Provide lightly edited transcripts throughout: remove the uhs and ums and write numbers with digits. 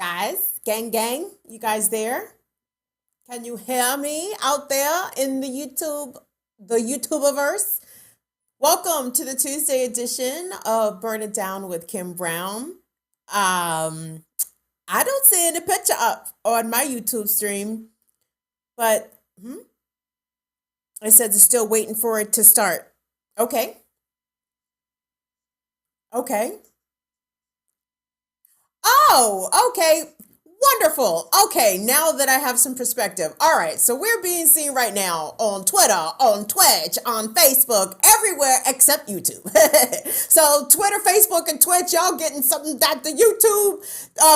Guys, gang, you guys there? Can you hear me out there in the YouTubeverse? Welcome to the Tuesday edition of Burn It Down with Kim Brown. Um, I don't see any picture up on my YouTube stream, but it says it's still waiting for it to start. Okay, okay. Oh, okay. Wonderful. Okay, now that I have some perspective. All right, so we're being seen right now on Twitter, on Twitch, on Facebook, everywhere except YouTube. So Twitter, Facebook, and Twitch, y'all getting something that the YouTube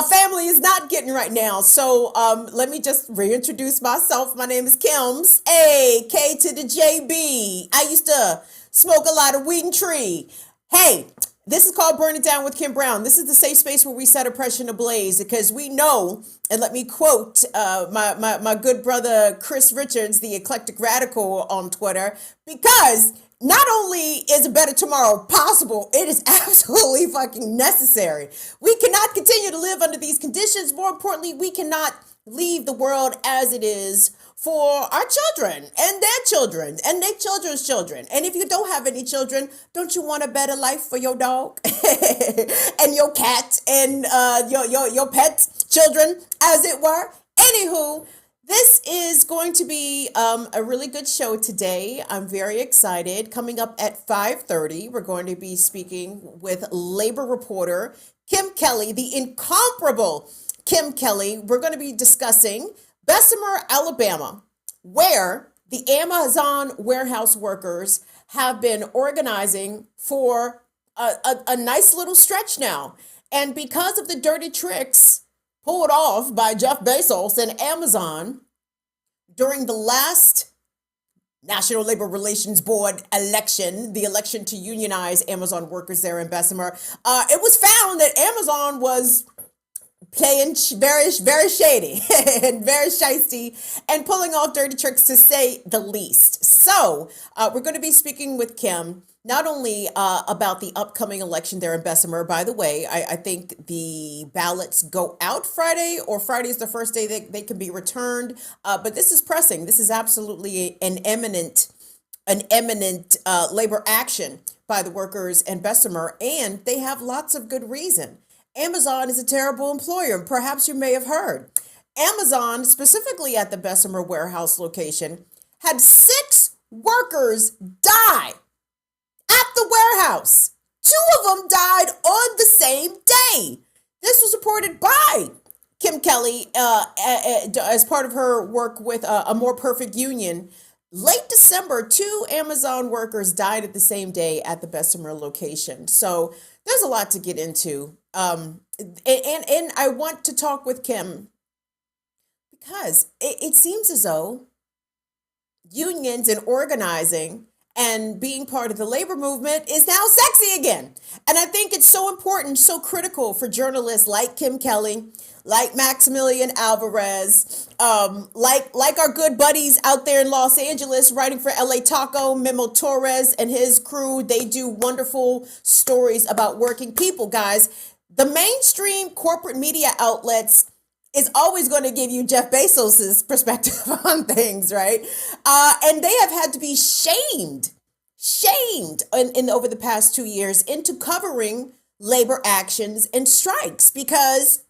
family is not getting right now. So let me just reintroduce myself. My name is Kims, A K to the JB. I used to smoke a lot of weed and tree. Hey, this is called Burn It Down with Kim Brown. This is the safe space where we set oppression ablaze because we know, and let me quote my good brother Chris Richards, the eclectic radical on Twitter, because not only is a better tomorrow possible, it is absolutely fucking necessary. We cannot continue to live under these conditions. More importantly, we cannot leave the world as it is for our children and their children and their children's children. And if you don't have any children, don't you want a better life for your dog and your cat and your pet children, as it were? Anywho, this is going to be a really good show today. I'm very excited. Coming up at 5:30, we're going to be speaking with labor reporter Kim Kelly, the incomparable Kim Kelly. We're going to be discussing Bessemer, Alabama, where the Amazon warehouse workers have been organizing for a nice little stretch now. And because of the dirty tricks pulled off by Jeff Bezos and Amazon during the last National Labor Relations Board election, the election to unionize Amazon workers there in Bessemer, it was found that Amazon was playing very shady and very shisty and pulling off dirty tricks, to say the least. So we're going to be speaking with Kim not only about the upcoming election there in Bessemer. By the way, I think the ballots go out Friday, or Friday is the first day they can be returned. But this is pressing. This is absolutely an eminent labor action by the workers in Bessemer, and they have lots of good reason. Amazon is a terrible employer. Perhaps you may have heard. Amazon, specifically at the Bessemer warehouse location, had 6 workers die at the warehouse. 2 of them died on the same day. This was reported by Kim Kelly as part of her work with a More Perfect Union. Late December, 2 Amazon workers died at the same day at the Bessemer location. So there's a lot to get into. And I want to talk with Kim because it seems as though unions and organizing and being part of the labor movement is now sexy again. And I think it's so important, so critical for journalists like Kim Kelly, like Maximilian Alvarez, like our good buddies out there in Los Angeles writing for LA Taco, Memo Torres and his crew. They do wonderful stories about working people, guys. The mainstream corporate media outlets is always going to give you Jeff Bezos's perspective on things, right? And they have had to be shamed in over the past 2 years into covering labor actions and strikes because,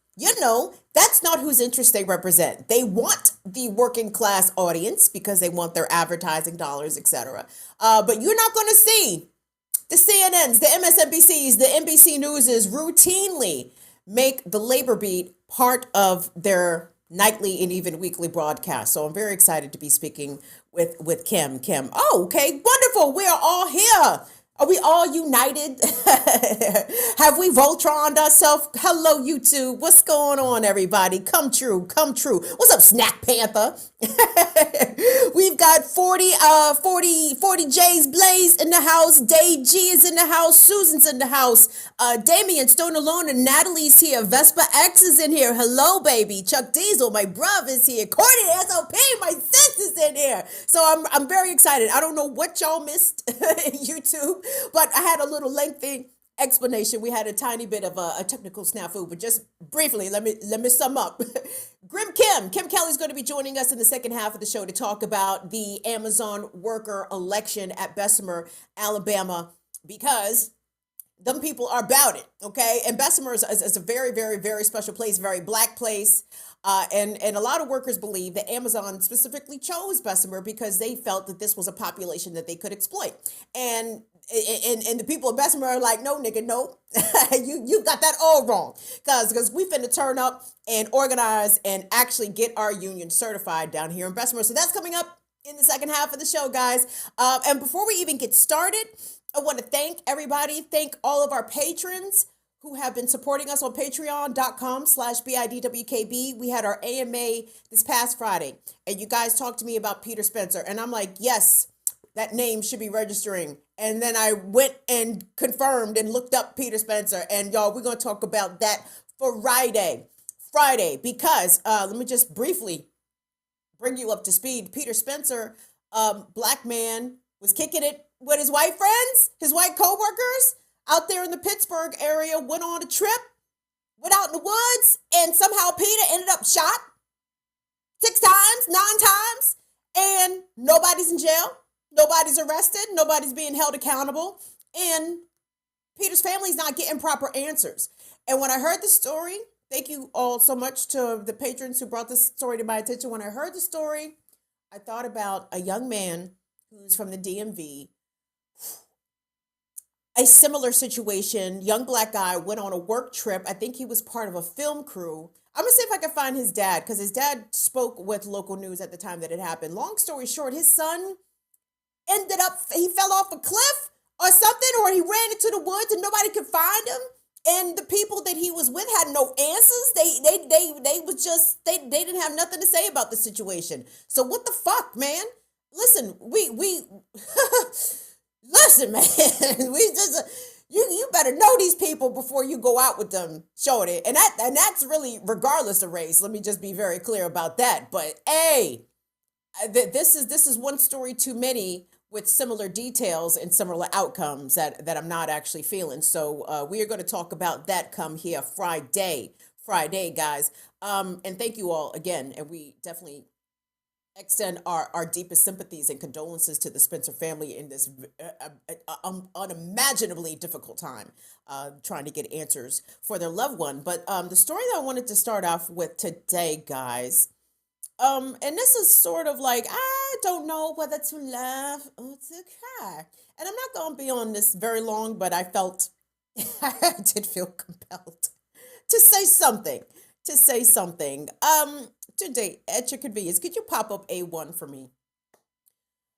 that's not whose interests they represent. They want the working class audience because they want their advertising dollars, etc. But you're not going to see the CNNs, the MSNBCs, the NBC Newses routinely make the labor beat part of their nightly and even weekly broadcast. So I'm very excited to be speaking with Kim. Oh, okay, wonderful. We are all here. Are we all united? Have we Voltroned ourselves? Hello, YouTube. What's going on, everybody? Come true, come true. What's up, Snack Panther? We've got 40 J's Blaze in the house. Day G is in the house. Susan's in the house. Damien, Stone Alone, and Natalie's here. Vespa X is in here. Hello, baby. Chuck Diesel, my bruv, is here. Courtney SOP, my sis is in here. So I'm very excited. I don't know what y'all missed YouTube, but I had a little lengthy explanation. We had a tiny bit of a technical snafu, but just briefly, let me sum up. Kim Kelly's going to be joining us in the second half of the show to talk about the Amazon worker election at Bessemer, Alabama, because them people are about it, okay? And Bessemer is a very, very, very special place, very black place. And a lot of workers believe that Amazon specifically chose Bessemer because they felt that this was a population that they could exploit. And the people of Bessemer are like, no, nigga, no. you got that all wrong. Because we finna turn up and organize and actually get our union certified down here in Bessemer. So that's coming up in the second half of the show, guys. And before we even get started, I want to thank everybody. Thank all of our patrons who have been supporting us on patreon.com/BIDWKB. We had our AMA this past Friday, and you guys talked to me about Peter Spencer. And I'm like, yes, that name should be registering. And then I went and confirmed and looked up Peter Spencer. And y'all, we're going to talk about that for Friday, because let me just briefly bring you up to speed. Peter Spencer, black man, was kicking it with his white friends, his white co-workers out there in the Pittsburgh area, went on a trip, went out in the woods, and somehow Peter ended up shot 6 times, 9 times, and nobody's in jail, nobody's arrested, nobody's being held accountable, and Peter's family's not getting proper answers. And when I heard the story, thank you all so much to the patrons who brought this story to my attention. When I heard the story, I thought about a young man who's from the DMV. A similar situation, young black guy went on a work trip. I think he was part of a film crew. I'm gonna see if I can find his dad, because his dad spoke with local news at the time that it happened. Long story short, his son he fell off a cliff or something, or he ran into the woods and nobody could find him. And the people that he was with had no answers. They didn't have nothing to say about the situation. So what the fuck, man? Listen, listen, man, you better know these people before you go out with them, shorty. And that's really regardless of race. Let me just be very clear about that. But hey, this is one story too many with similar details and similar outcomes that I'm not actually feeling. So we are going to talk about that come here Friday, guys. And thank you all again. And we definitely extend our deepest sympathies and condolences to the Spencer family in this unimaginably difficult time, trying to get answers for their loved one. But the story that I wanted to start off with today, guys, and this is sort of like, I don't know whether to laugh or to cry. And I'm not going to be on this very long, but I did feel compelled to say something. Today, at your convenience, could you pop up A1 for me?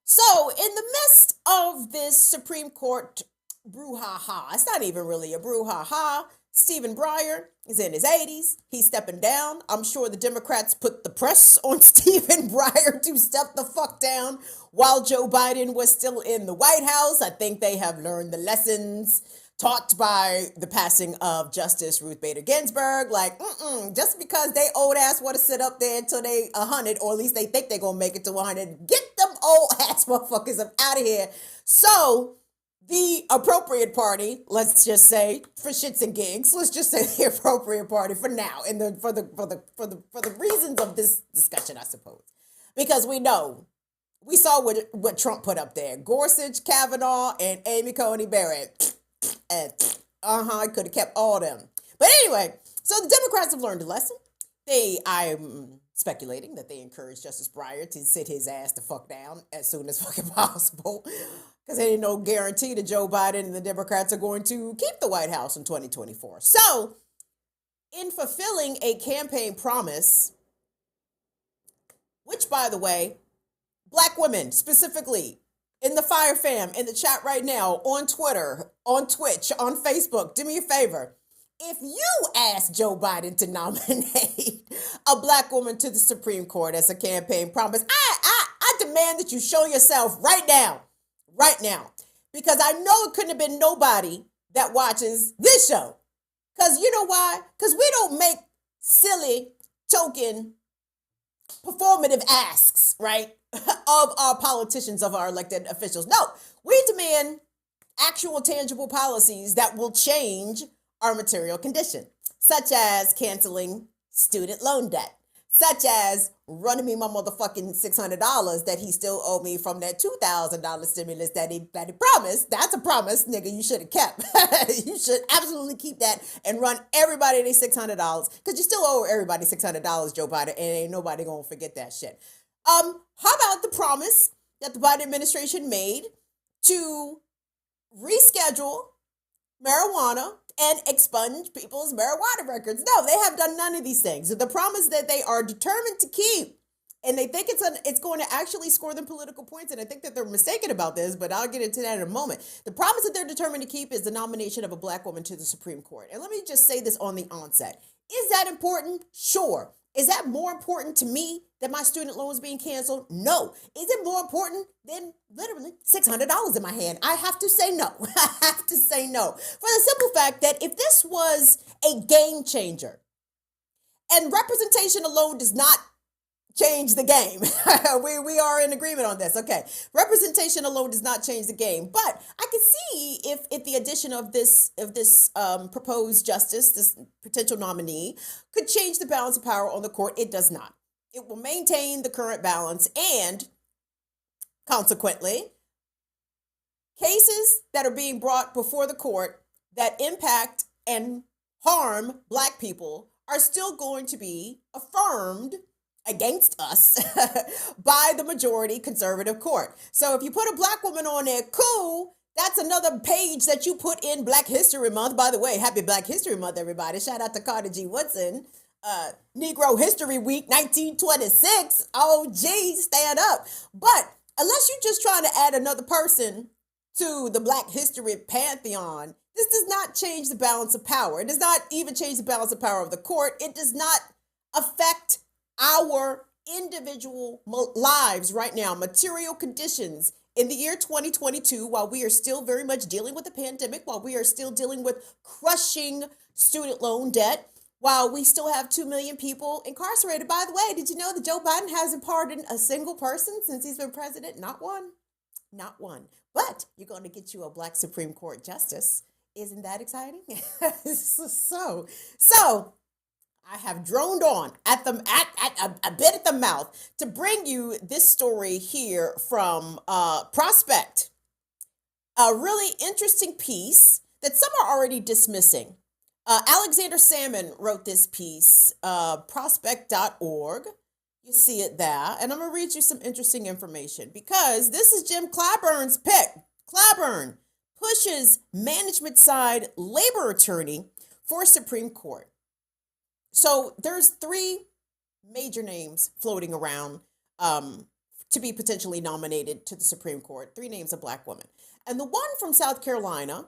So, in the midst of this Supreme Court brouhaha, it's not even really a brouhaha. Stephen Breyer is in his 80s. He's stepping down. I'm sure the Democrats put the press on Stephen Breyer to step the fuck down while Joe Biden was still in the White House. I think they have learned the lessons taught by the passing of Justice Ruth Bader Ginsburg. Like, just because they old ass want to sit up there until they 100, or at least they think they're going to make it to 100, get them old ass motherfuckers up out of here. So the appropriate party, let's just say, for shits and gigs, let's just say the appropriate party for now, and for the reasons of this discussion, I suppose, because we saw what Trump put up there: Gorsuch, Kavanaugh, and Amy Coney Barrett. I could have kept all them. But anyway, so the Democrats have learned a lesson. I'm speculating that they encouraged Justice Breyer to sit his ass the fuck down as soon as fucking possible, because there ain't no guarantee that Joe Biden and the Democrats are going to keep the White House in 2024. So, in fulfilling a campaign promise, which, by the way, black women specifically, in the Fire Fam, in the chat right now, on Twitter, on Twitch, on Facebook, do me a favor. If you ask Joe Biden to nominate a black woman to the Supreme Court as a campaign promise, I demand that you show yourself right now, because I know it couldn't have been nobody that watches this show. Because you know why? Because we don't make silly, token, performative asks, right, of our politicians, of our elected officials. No, we demand actual tangible policies that will change our material condition, such as canceling student loan debt, such as running me my motherfucking $600 that he still owed me from that $2,000 stimulus that he promised. That's a promise, nigga, you should have kept. You should absolutely keep that and run everybody their $600 because you still owe everybody $600, Joe Biden, and ain't nobody gonna forget that shit. How about the promise that the Biden administration made to reschedule marijuana and expunge people's marijuana records? No, they have done none of these things. The promise that they are determined to keep, and they think it's going to actually score them political points, and I think that they're mistaken about this, but I'll get into that in a moment. The promise that they're determined to keep is the nomination of a black woman to the Supreme Court. And let me just say this on the onset. Is that important? Sure. Is that more important to me than my student loans being canceled? No. Is it more important than literally $600 in my hand? I have to say no. I have to say no. For the simple fact that if this was a game changer, and representation alone does not change the game. we are in agreement on this. Okay. Representation alone does not change the game. But I could see if the addition of this proposed justice, this potential nominee, could change the balance of power on the court. It does not. It will maintain the current balance, and consequently, cases that are being brought before the court that impact and harm black people are still going to be affirmed against us by the majority conservative court. So if you put a black woman on there, cool. That's another page that you put in Black History Month. By the way, happy Black History Month, everybody. Shout out to Carter G. Woodson. Negro History Week 1926. Oh, geez, stand up. But unless you're just trying to add another person to the Black History pantheon, this does not change the balance of power. It does not even change the balance of power of the court. It does not affect our individual lives right now, material conditions in the year 2022, while we are still very much dealing with the pandemic, while we are still dealing with crushing student loan debt, while we still have 2 million people incarcerated. By the way, did you know that Joe Biden hasn't pardoned a single person since he's been president? Not one. Not one. But you're going to get you a black Supreme Court justice. Isn't that exciting? So I have droned on at a bit at the mouth to bring you this story here from Prospect. A really interesting piece that some are already dismissing. Alexander Salmon wrote this piece, prospect.org. You see it there. And I'm going to read you some interesting information because this is Jim Clyburn's pick. Clyburn pushes management side labor attorney for Supreme Court. So there's 3 major names floating around to be potentially nominated to the Supreme Court. 3 names of black women. And the one from South Carolina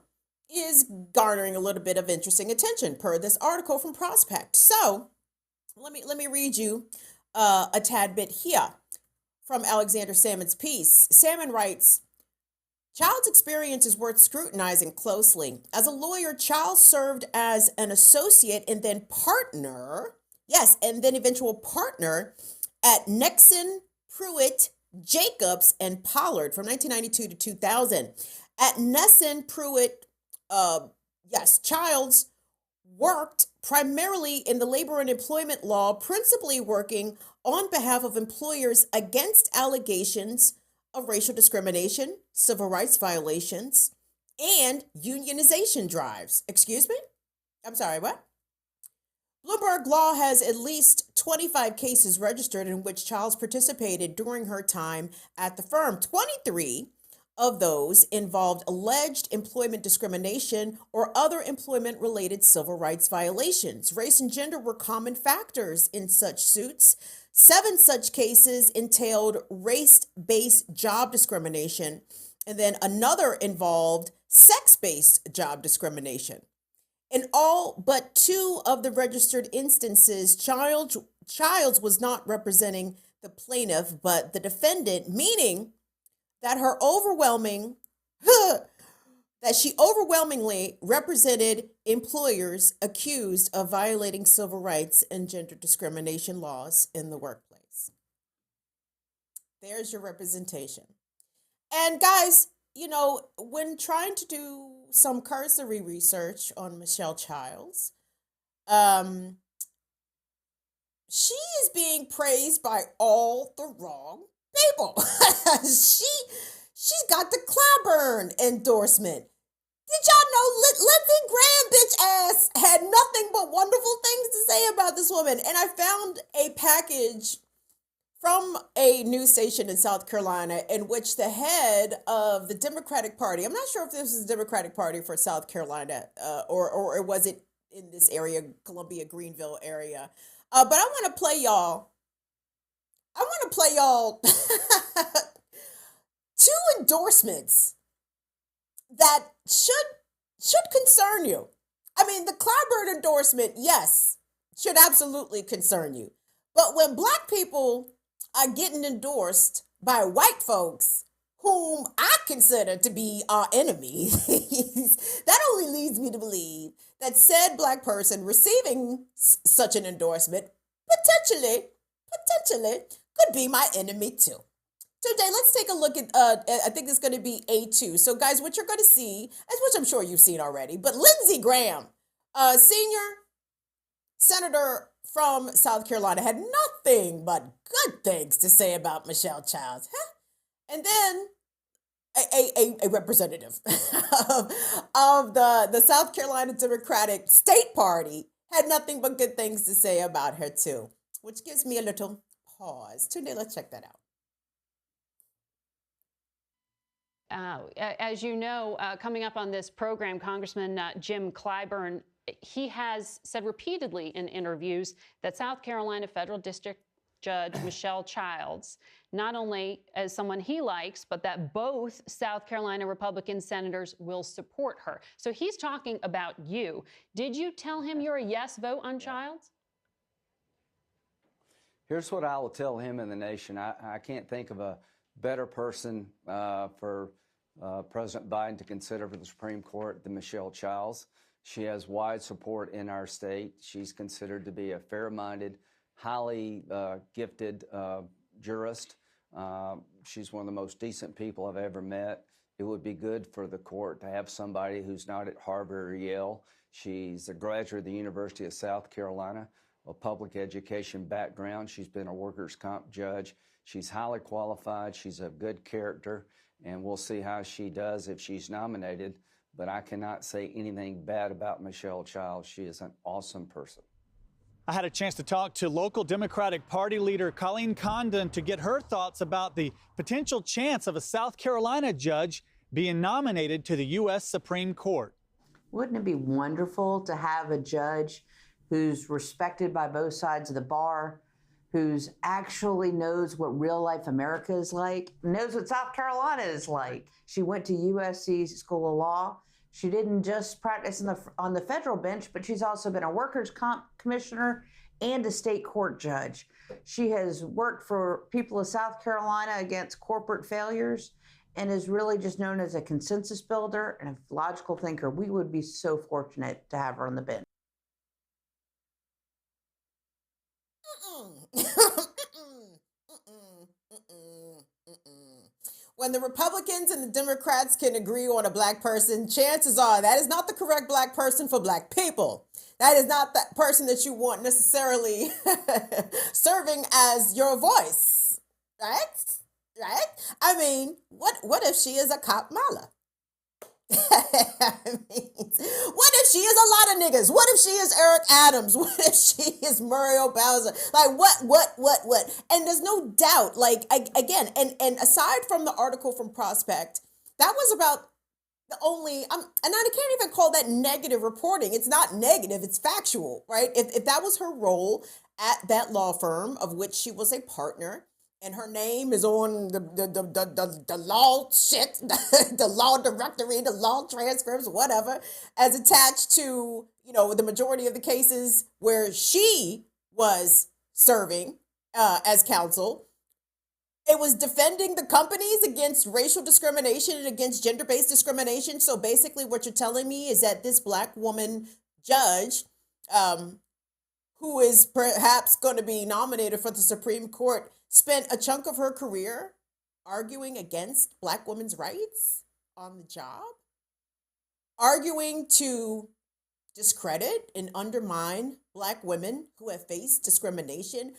is garnering a little bit of interesting attention per this article from Prospect. So let me read you a tad bit here from Alexander Salmon's piece. Salmon writes, Child's experience is worth scrutinizing closely. As a lawyer, Child served as an associate and then partner, and then eventual partner at Nexon, Pruitt, Jacobs, and Pollard from 1992 to 2000. At Nexon, Pruitt, Childs worked primarily in the labor and employment law, principally working on behalf of employers against allegations of racial discrimination, civil rights violations, and unionization drives. Excuse me? I'm sorry, what? Bloomberg Law has at least 25 cases registered in which Childs participated during her time at the firm. 23 of those involved alleged employment discrimination or other employment-related civil rights violations. Race and gender were common factors in such suits. 7 such cases entailed race-based job discrimination, and then another involved sex-based job discrimination. In all but 2 of the registered instances, Childs was not representing the plaintiff, but the defendant, meaning that she overwhelmingly represented employers accused of violating civil rights and gender discrimination laws in the workplace. There's your representation. And guys, when trying to do some cursory research on Michelle Childs, um, she is being praised by all the wrong people. She's got the Clyburn endorsement. Did y'all know Lindsay Graham bitch ass had nothing but wonderful things to say about this woman? And I found a package from a news station in South Carolina in which the head of the Democratic Party, I'm not sure if this is the Democratic Party for South Carolina, or was it in this area, Columbia, Greenville area. But I want to play y'all two endorsements that should concern you. I mean, the Clyburn endorsement, yes, should absolutely concern you. But when black people are getting endorsed by white folks whom I consider to be our enemies, that only leads me to believe that said black person receiving such an endorsement potentially could be my enemy too. Today, let's take a look at, I think it's going to be A2. So, guys, what you're going to see, as which I'm sure you've seen already, but Lindsey Graham, senior senator from South Carolina, had nothing but good things to say about Michelle Childs. Huh? And then a representative of the South Carolina Democratic State Party had nothing but good things to say about her, too, which gives me a little pause. Today, let's check that out. As you know, coming up on this program, Congressman Jim Clyburn, he has said repeatedly in interviews that South Carolina Federal District Judge Michelle Childs, not only as someone he likes, but that both South Carolina Republican senators will support her. So he's talking about you. Did you tell him you're a yes vote on Childs? Here's what I will tell him and the nation. I can't think of a better person for President Biden to consider for the Supreme Court than Michelle Childs. She has wide support in our state. She's considered to be a fair-minded, highly gifted jurist. She's one of the most decent people I've ever met. It would be good for the court to have somebody who's not at Harvard or Yale. She's a graduate of the University of South Carolina, a public education background. She's been a workers' comp judge. She's highly qualified. She's of good character, and we'll see how she does if she's nominated. But I cannot say anything bad about Michelle Childs. She is an awesome person. I had a chance to talk to local Democratic Party leader Colleen Condon to get her thoughts about the potential chance of a South Carolina judge being nominated to the U.S. Supreme Court. Wouldn't it be wonderful to have a judge who's respected by both sides of the bar, who's actually knows what real life America is like, knows what South Carolina is like? She went to USC School of Law. She didn't just practice on the federal bench, but she's also been a workers' comp commissioner and a state court judge. She has worked for people of South Carolina against corporate failures and is really just known as a consensus builder and a logical thinker. We would be so fortunate to have her on the bench. When the Republicans and the Democrats can agree on a black person, chances are that is not the correct black person for black people. That is not that person that you want necessarily serving as your voice, right? Right? I mean, what if she is a cop mala? I mean, what if she is a lot of niggas? What if she is Eric Adams? What if she is Muriel Bowser? Like what? And there's no doubt, like again, and aside from the article from Prospect, that was about the only, and I can't even call that negative reporting. It's not negative, it's factual, right? If that was her role at that law firm of which she was a partner, and her name is on the law shit, the law directory, the law transcripts, whatever, as attached to, the majority of the cases where she was serving as counsel. It was defending the companies against racial discrimination and against gender-based discrimination. So basically what you're telling me is that this black woman judge, who is perhaps going to be nominated for the Supreme Court, spent a chunk of her career arguing against black women's rights? on the job, arguing to discredit and undermine Black women who have faced discrimination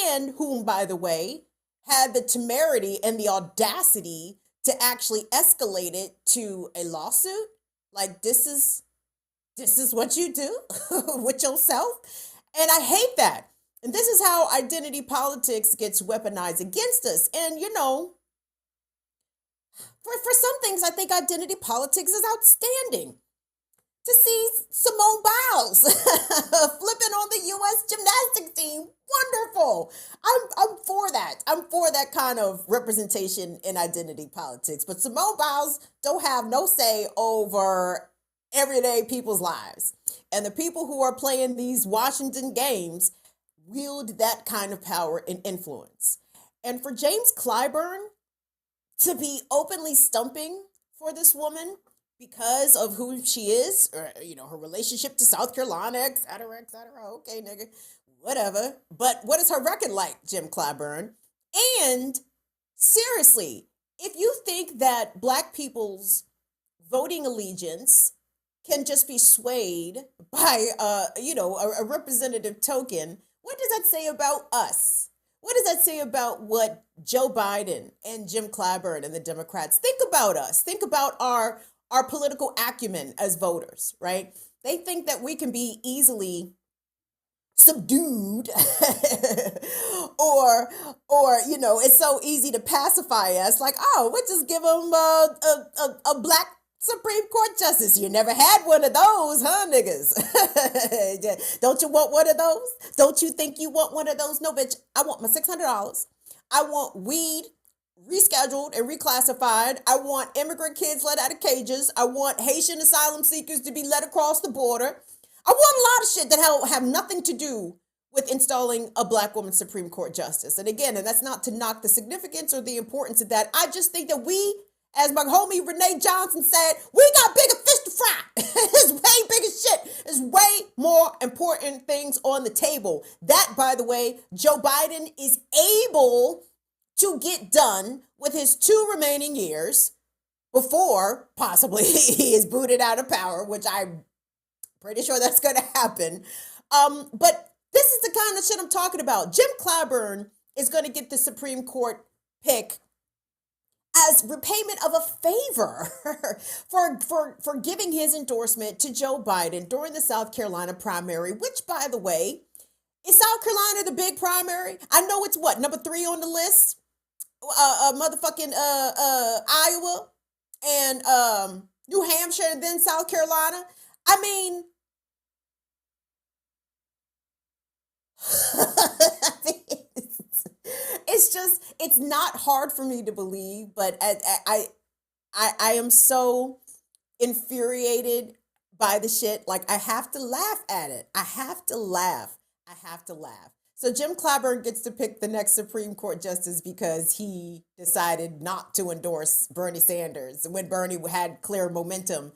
and whom, by the way, had the temerity and the audacity to actually escalate it to a lawsuit. Like, this is what you do with yourself. And I hate that. And this is how identity politics gets weaponized against us. And, you know, for some things, I think identity politics is outstanding. To see Simone Biles flipping on the U.S. gymnastics team, wonderful. I'm for that. I'm for that kind of representation in identity politics. But Simone Biles don't have no say over everyday people's lives. And the people who are playing these Washington games wield that kind of power and influence. And for James Clyburn to be openly stumping for this woman because of who she is, or, you know, her relationship to South Carolina, et cetera, okay, nigga, whatever. But what is her record like, Jim Clyburn? And seriously, if you think that Black people's voting allegiance can just be swayed by, a representative token, what does that say about us? What does that say about what Joe Biden and Jim Clyburn and the Democrats think about us? Think about our political acumen as voters, right? They think that we can be easily subdued or it's so easy to pacify us, like, oh, we'll just give them a Black Supreme Court justice. You never had one of those, huh, niggas? Don't you want one of those? Don't you think you want one of those? No, bitch, I want my $600. I want weed rescheduled and reclassified. I want immigrant kids let out of cages. I want Haitian asylum seekers to be let across the border. I want a lot of shit that have nothing to do with installing a Black woman Supreme Court justice. And again, and that's not to knock the significance or the importance of that. I just think that we, as my homie Renee Johnson said, we got bigger fish to fry. It's way bigger shit. There's way more important things on the table. That, by the way, Joe Biden is able to get done with his 2 remaining years before possibly he is booted out of power, which I'm pretty sure that's going to happen. But this is the kind of shit I'm talking about. Jim Clyburn is going to get the Supreme Court pick as repayment of a favor for giving his endorsement to Joe Biden during the South Carolina primary, which, by the way, is South Carolina the big primary? I know it's what, number 3 on the list? Iowa and New Hampshire and then South Carolina. I mean, it's not hard for me to believe, but I am so infuriated by the shit. Like, I have to laugh at it. I have to laugh. So Jim Clyburn gets to pick the next Supreme Court justice because he decided not to endorse Bernie Sanders when Bernie had clear momentum.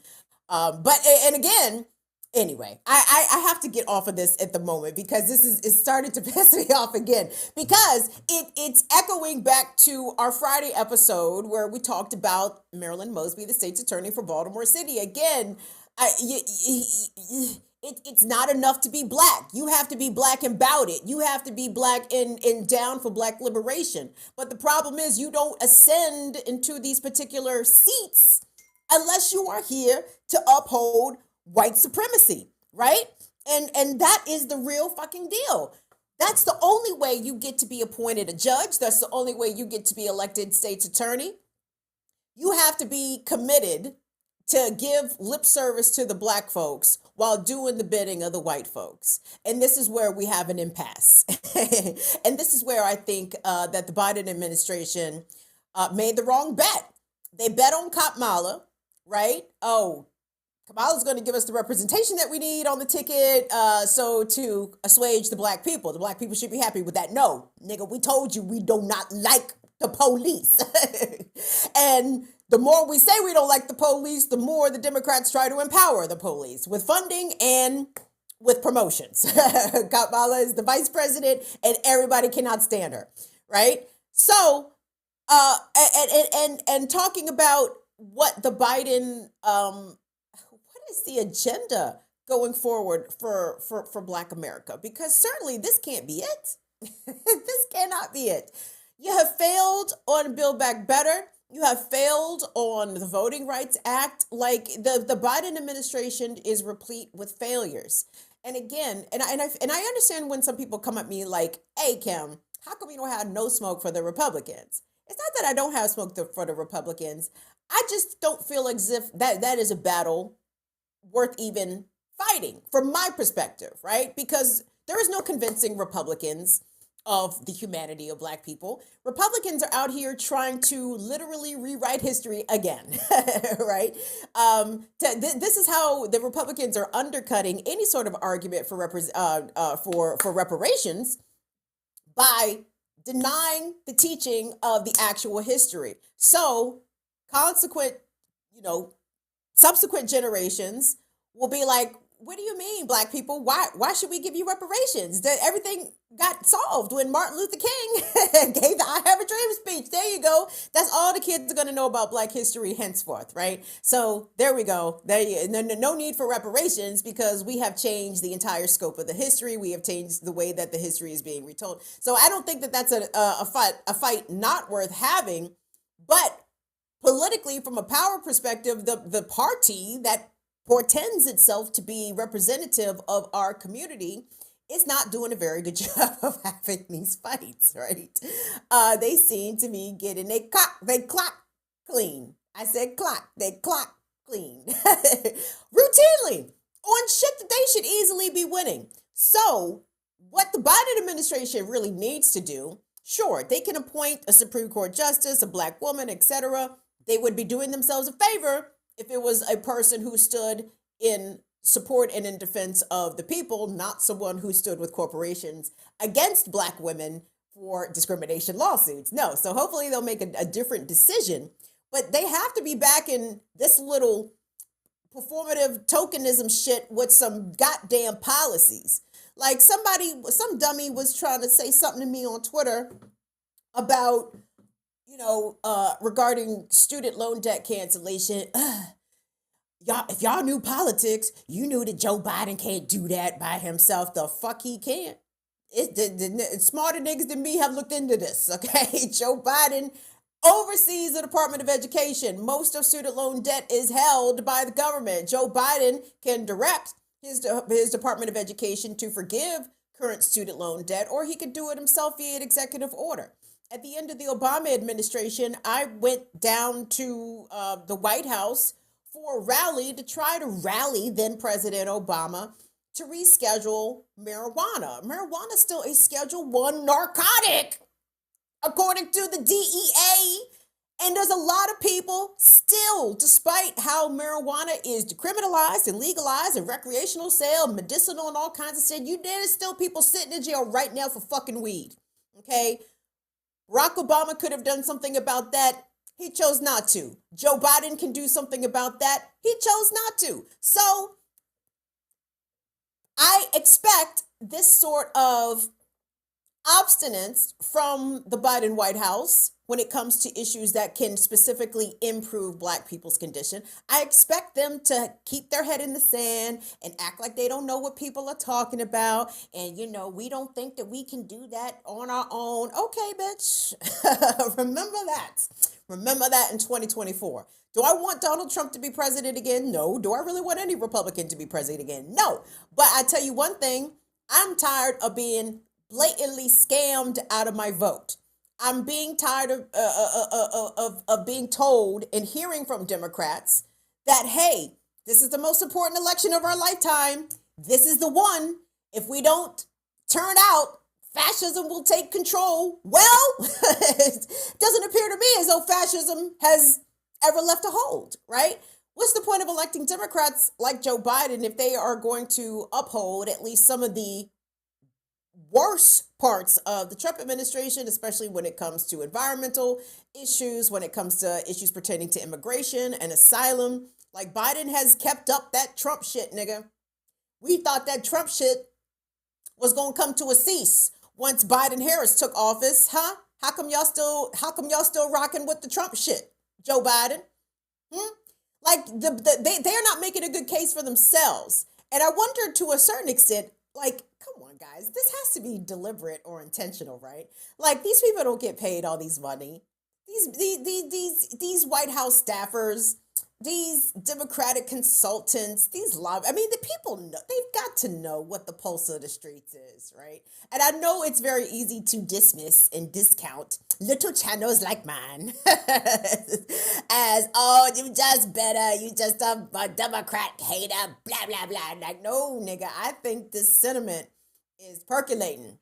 Anyway, I have to get off of this at the moment because it's starting to piss me off again, because it's echoing back to our Friday episode where we talked about Marilyn Mosby, the state's attorney for Baltimore City. Again, it's not enough to be Black. You have to be Black and bout it. You have to be Black and down for Black liberation. But the problem is you don't ascend into these particular seats unless you are here to uphold white supremacy, right? And that is the real fucking deal. That's the only way you get to be appointed a judge. That's the only way you get to be elected state's attorney. You have to be committed to give lip service to the Black folks while doing the bidding of the white folks. And this is where we have an impasse. And this is where I think that the Biden administration made the wrong bet. They bet on Kamala, right? Oh, Kamala's going to give us the representation that we need on the ticket, so to assuage the Black people. The Black people should be happy with that. No, nigga, we told you we do not like the police. And the more we say we don't like the police, the more the Democrats try to empower the police with funding and with promotions. Kamala is the vice president and everybody cannot stand her, right? So, and talking about what the Biden, what is the agenda going forward for Black America? Because certainly this can't be it. This cannot be it. You have failed on Build Back Better. You have failed on the Voting Rights Act. Like the Biden administration is replete with failures. And again, and I understand when some people come at me like, "Hey, Kim, how come you don't have no smoke for the Republicans?" It's not that I don't have smoke for the Republicans. I just don't feel as if that is a battle worth even fighting from my perspective, right? Because there is no convincing Republicans of the humanity of Black people. Republicans are out here trying to literally rewrite history again, right? This is how the Republicans are undercutting any sort of argument for reparations by denying the teaching of the actual history. So subsequent generations will be like, "What do you mean, Black people? Why should we give you reparations? That everything got solved when Martin Luther King gave the I Have a Dream speech." There you go. That's all the kids are going to know about Black history henceforth, right? So there we go. No need for reparations because we have changed the entire scope of the history. We have changed the way that the history is being retold. So I don't think that that's a fight not worth having. But politically, from a power perspective, the party that portends itself to be representative of our community is not doing a very good job of having these fights, right? They seem to be getting they clock clean. I said clock, they clock clean routinely on shit that they should easily be winning. So what the Biden administration really needs to do, sure, they can appoint a Supreme Court justice, a Black woman, etc. They would be doing themselves a favor if it was a person who stood in support and in defense of the people, not someone who stood with corporations against Black women for discrimination lawsuits. No, so hopefully they'll make a different decision, but they have to be back in this little performative tokenism shit with some goddamn policies. Like some dummy was trying to say something to me on Twitter about, regarding student loan debt cancellation. If y'all knew politics, you knew that Joe Biden can't do that by himself. The fuck he can't. Smarter niggas than me have looked into this, okay? Joe Biden oversees the Department of Education. Most of student loan debt is held by the government. Joe Biden can direct his Department of Education to forgive current student loan debt, or he could do it himself via an executive order. At the end of the Obama administration, I went down to the White House for a rally to try to rally then President Obama to reschedule marijuana. Marijuana is still a Schedule I narcotic, according to the DEA. And there's a lot of people still, despite how marijuana is decriminalized and legalized and recreational sale, medicinal and all kinds of shit, there's still people sitting in jail right now for fucking weed. Okay? Barack Obama could have done something about that. He chose not to. Joe Biden can do something about that. He chose not to. So I expect this sort of obstinance from the Biden White House when it comes to issues that can specifically improve Black people's condition. I expect them to keep their head in the sand and act like they don't know what people are talking about. And, we don't think that we can do that on our own. Okay, bitch. Remember that. Remember that in 2024. Do I want Donald Trump to be president again? No. Do I really want any Republican to be president again? No. But I tell you one thing, I'm tired of being blatantly scammed out of my vote. I'm being tired of being told and hearing from Democrats that, hey, this is the most important election of our lifetime. This is the one. If we don't turn out, fascism will take control. Well, it doesn't appear to me as though fascism has ever left a hold, right? What's the point of electing Democrats like Joe Biden if they are going to uphold at least some of the worst parts of the Trump administration, especially when it comes to environmental issues, when it comes to issues pertaining to immigration and asylum? Like, Biden has kept up that Trump shit, nigga. We thought that Trump shit was going to come to a cease once Biden-Harris took office, huh? How come y'all still rocking with the Trump shit, Joe Biden? Like they're not making a good case for themselves. And I wonder to a certain extent, like, come on, guys, this has to be deliberate or intentional, right? Like these people don't get paid all these money. These White House staffers, these Democratic consultants, these I mean, the people know, they've got to know what the pulse of the streets is, right? And I know it's very easy to dismiss and discount little channels like mine as, oh, you just better, you just a Democrat hater, blah, blah, blah. Like, no, nigga, I think this sentiment is percolating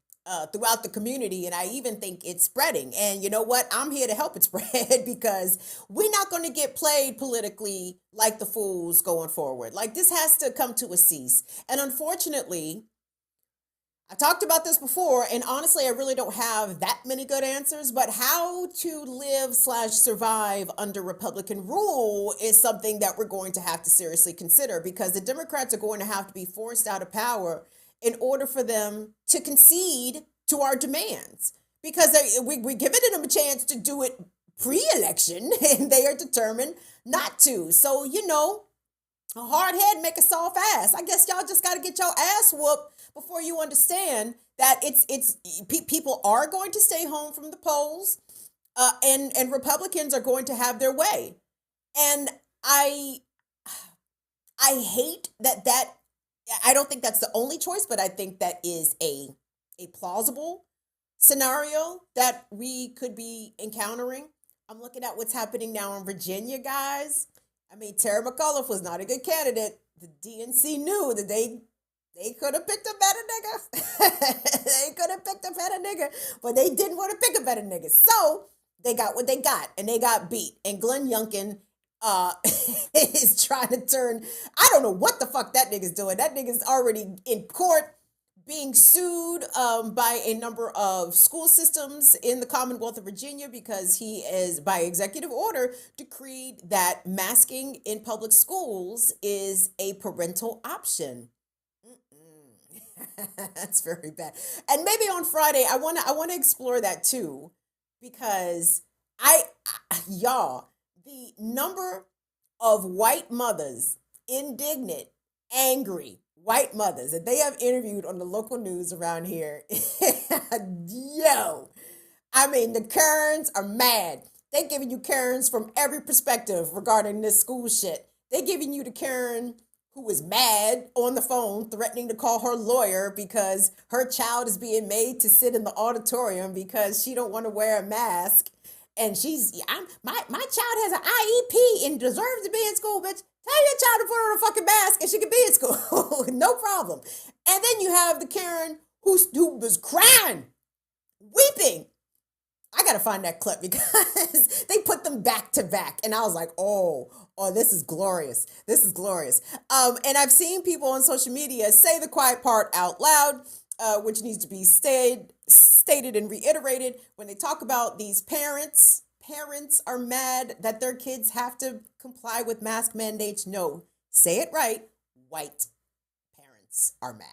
throughout the community, and I even think it's spreading. And you know what? I'm here to help it spread because we're not going to get played politically like the fools going forward. Like this has to come to a cease. And unfortunately, I talked about this before, and honestly, I really don't have that many good answers, but how to live/survive under Republican rule is something that we're going to have to seriously consider because the Democrats are going to have to be forced out of power in order for them to concede to our demands because we're giving them a chance to do it pre-election and they are determined not to. So, you know, a hard head make a soft ass. I guess y'all just got to get your ass whooped before you understand that people are going to stay home from the polls and Republicans are going to have their way. And I hate that I don't think that's the only choice, but I think that is a plausible scenario that we could be encountering. I'm looking at what's happening now in Virginia, guys. I mean, Terry McAuliffe was not a good candidate. The DNC knew that they could have picked a better nigga. They could have picked a better nigga, but they didn't want to pick a better nigga. So they got what they got, and they got beat. And Glenn Youngkin is trying to turn, I don't know what the fuck that nigga's doing. That nigga's already in court being sued by a number of school systems in the Commonwealth of Virginia because he is, by executive order, decreed that masking in public schools is a parental option. That's very bad. And maybe on Friday, I want to explore that too, because y'all, the number of white mothers, indignant, angry white mothers that they have interviewed on the local news around here. Yo, I mean, the Karens are mad. They're giving you Karens from every perspective regarding this school shit. They're giving you the Karen who was mad on the phone, threatening to call her lawyer because her child is being made to sit in the auditorium because she don't want to wear a mask. And my child has an IEP and deserves to be in school, bitch. Tell your child to put on a fucking mask and she can be in school. No problem. And then you have the Karen who was crying, weeping. I got to find that clip because they put them back to back. And I was like, oh, this is glorious. This is glorious. And I've seen people on social media say the quiet part out loud, which needs to be stated and reiterated when they talk about these parents. Parents are mad that their kids have to comply with mask mandates. No, say it right. White parents are mad.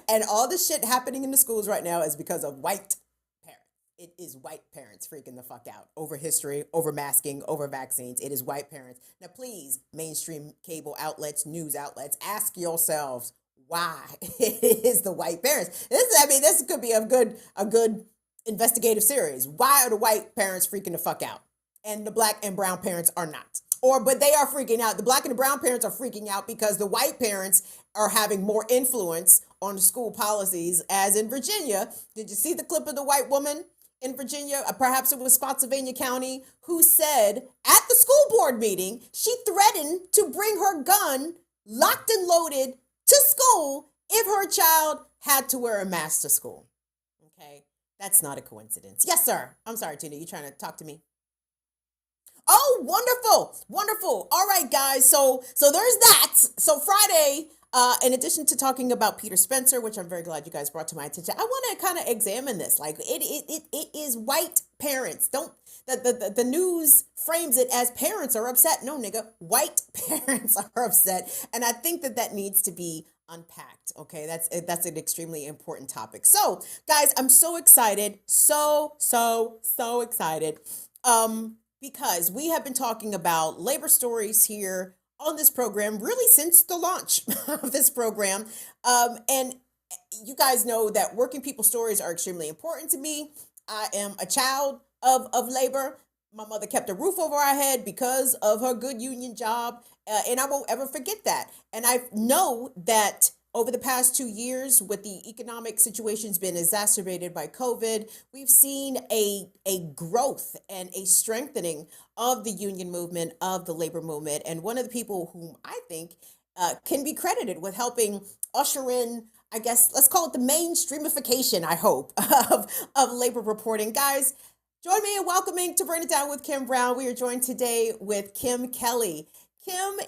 And all the shit happening in the schools right now is because of white parents. It is white parents freaking the fuck out over history, over masking, over vaccines. It is white parents. Now, please, mainstream cable outlets, news outlets, ask yourselves why it is the white parents. This could be a good investigative series. Why are the white parents freaking the fuck out? And the black and brown parents are not. But they are freaking out. The black and the brown parents are freaking out because the white parents are having more influence on the school policies, as in Virginia. Did you see the clip of the white woman in Virginia? Perhaps it was Spotsylvania County, who said at the school board meeting, she threatened to bring her gun locked and loaded to school if her child had to wear a mask to school. Okay, that's not a coincidence. Yes, sir. I'm sorry, Tina. You trying to talk to me? Oh, wonderful. All right, guys. So there's that. So Friday, in addition to talking about Peter Spencer, which I'm very glad you guys brought to my attention, I want to kind of examine this. Like it is white parents. The news frames it as parents are upset. No, nigga, white parents are upset. And I think that needs to be unpacked. Okay, that's an extremely important topic. So guys, I'm so excited. So excited. because we have been talking about labor stories here on this program really since the launch of this program. And you guys know that working people stories are extremely important to me. I am a child of labor. My mother kept a roof over our head because of her good union job, and I won't ever forget that. And I know that over the past 2 years, with the economic situation's been exacerbated by COVID, we've seen a growth and a strengthening of the union movement, of the labor movement. And one of the people whom I think can be credited with helping usher in, I guess, let's call it the mainstreamification, I hope, of labor reporting. Guys, join me in welcoming to Bring It Down with Kim Brown. We are joined today with Kim Kelly. Kim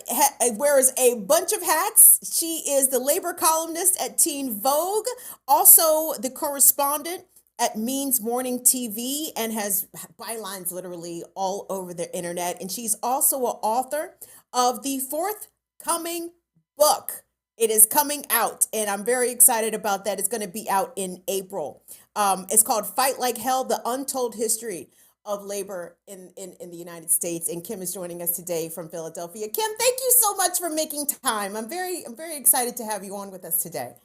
wears a bunch of hats. She is the labor columnist at Teen Vogue, also the correspondent at Means Morning TV, and has bylines literally all over the internet. And she's also an author of the forthcoming book. It is coming out, and I'm very excited about that. It's going to be out in April. It's called Fight Like Hell, The Untold History of Labor in the United States. And Kim is joining us today from Philadelphia. Kim, thank you so much for making time. I'm very excited to have you on with us today.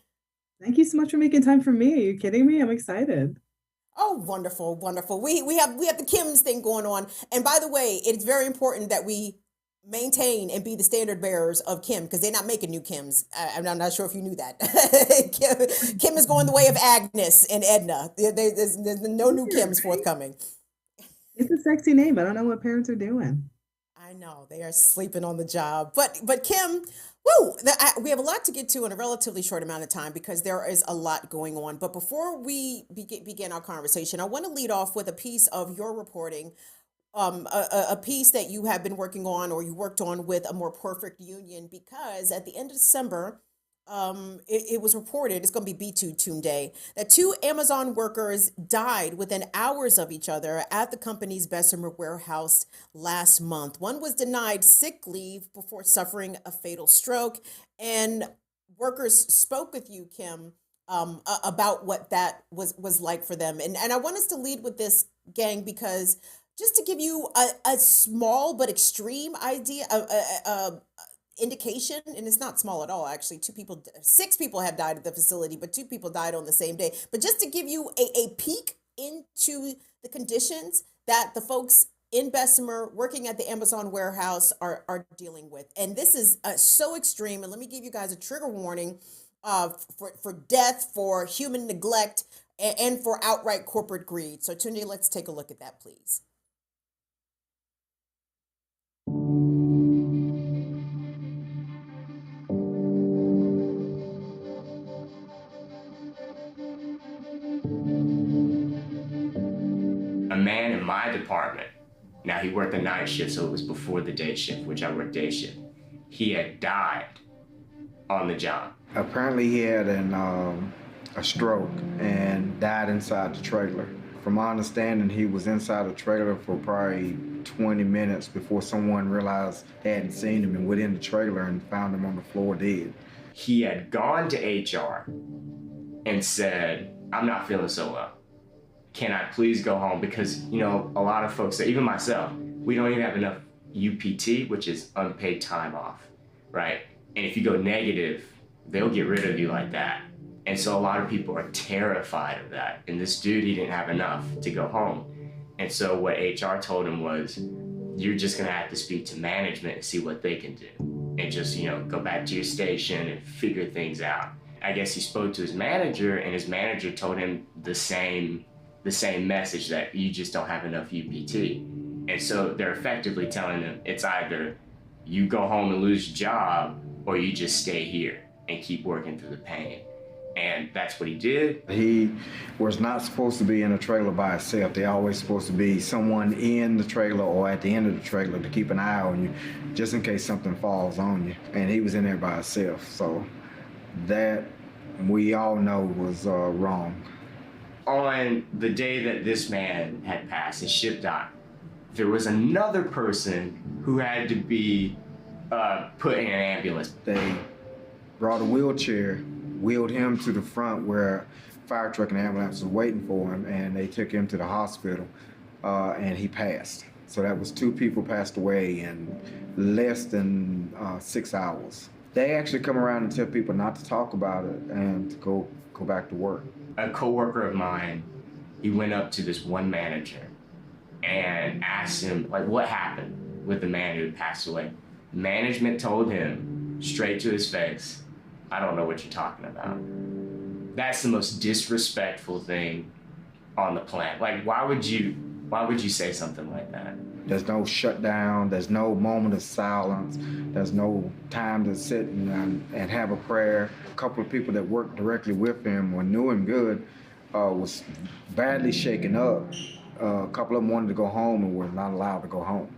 Thank you so much for making time for me. Are you kidding me? I'm excited. Oh, wonderful, wonderful. We have the Kims thing going on. And by the way, it's very important that we maintain and be the standard bearers of Kim, because they're not making new Kims. I'm not sure if you knew that. Kim is going the way of Agnes and Edna. There's no new Kims forthcoming. It's a sexy name. I don't know what parents are doing. I know they are sleeping on the job, but Kim, we have a lot to get to in a relatively short amount of time because there is a lot going on. But before we begin our conversation, I want to lead off with a piece of your reporting, a piece that you have been working on, or you worked on with A More Perfect Union, because at the end of December, it was reported, it's going to be B2 Tuesday, that 2 Amazon workers died within hours of each other at the company's Bessemer warehouse last month. One was denied sick leave before suffering a fatal stroke, and workers spoke with you, Kim, about what that was like for them. And I want us to lead with this, gang, because just to give you a small but extreme idea, indication, and it's not small at all, actually. 6 people have died at the facility, but 2 people died on the same day. But just to give you a peek into the conditions that the folks in Bessemer working at the Amazon warehouse are dealing with. And this is so extreme. And let me give you guys a trigger warning for death, for human neglect, and for outright corporate greed. So Tunde, let's take a look at that, please. A man in my department, now he worked the night shift, so it was before the day shift, which I worked day shift. He had died on the job. Apparently he had a stroke and died inside the trailer. From my understanding, he was inside the trailer for probably 20 minutes before someone realized they hadn't seen him and went in the trailer and found him on the floor dead. He had gone to HR and said, "I'm not feeling so well. Can I please go home?" Because, a lot of folks, even myself, we don't even have enough UPT, which is unpaid time off, right? And if you go negative, they'll get rid of you like that. And so a lot of people are terrified of that. And this dude, he didn't have enough to go home. And so what HR told him was, you're just gonna have to speak to management and see what they can do. And just, go back to your station and figure things out. I guess he spoke to his manager, and his manager told him the same message, that you just don't have enough UPT. And so they're effectively telling him it's either you go home and lose your job, or you just stay here and keep working through the pain. And that's what he did. He was not supposed to be in a trailer by himself. They always supposed to be someone in the trailer or at the end of the trailer to keep an eye on you, just in case something falls on you. And he was in there by himself. So that, we all know, was wrong. On the day that this man had passed, his ship died, there was another person who had to be put in an ambulance. They brought a wheelchair, wheeled him to the front where fire truck and ambulance was waiting for him, and they took him to the hospital, and he passed. So that was 2 people passed away in less than 6 hours. They actually come around and tell people not to talk about it and to go back to work. A coworker of mine, he went up to this one manager and asked him, like, what happened with the man who passed away. Management told him straight to his face, I don't know what you're talking about. That's the most disrespectful thing on the planet. Like, why would you say something like that? There's no shutdown. There's no moment of silence. There's no time to sit and have a prayer. A couple of people that worked directly with him or knew him good was badly shaken up. A couple of them wanted to go home and were not allowed to go home.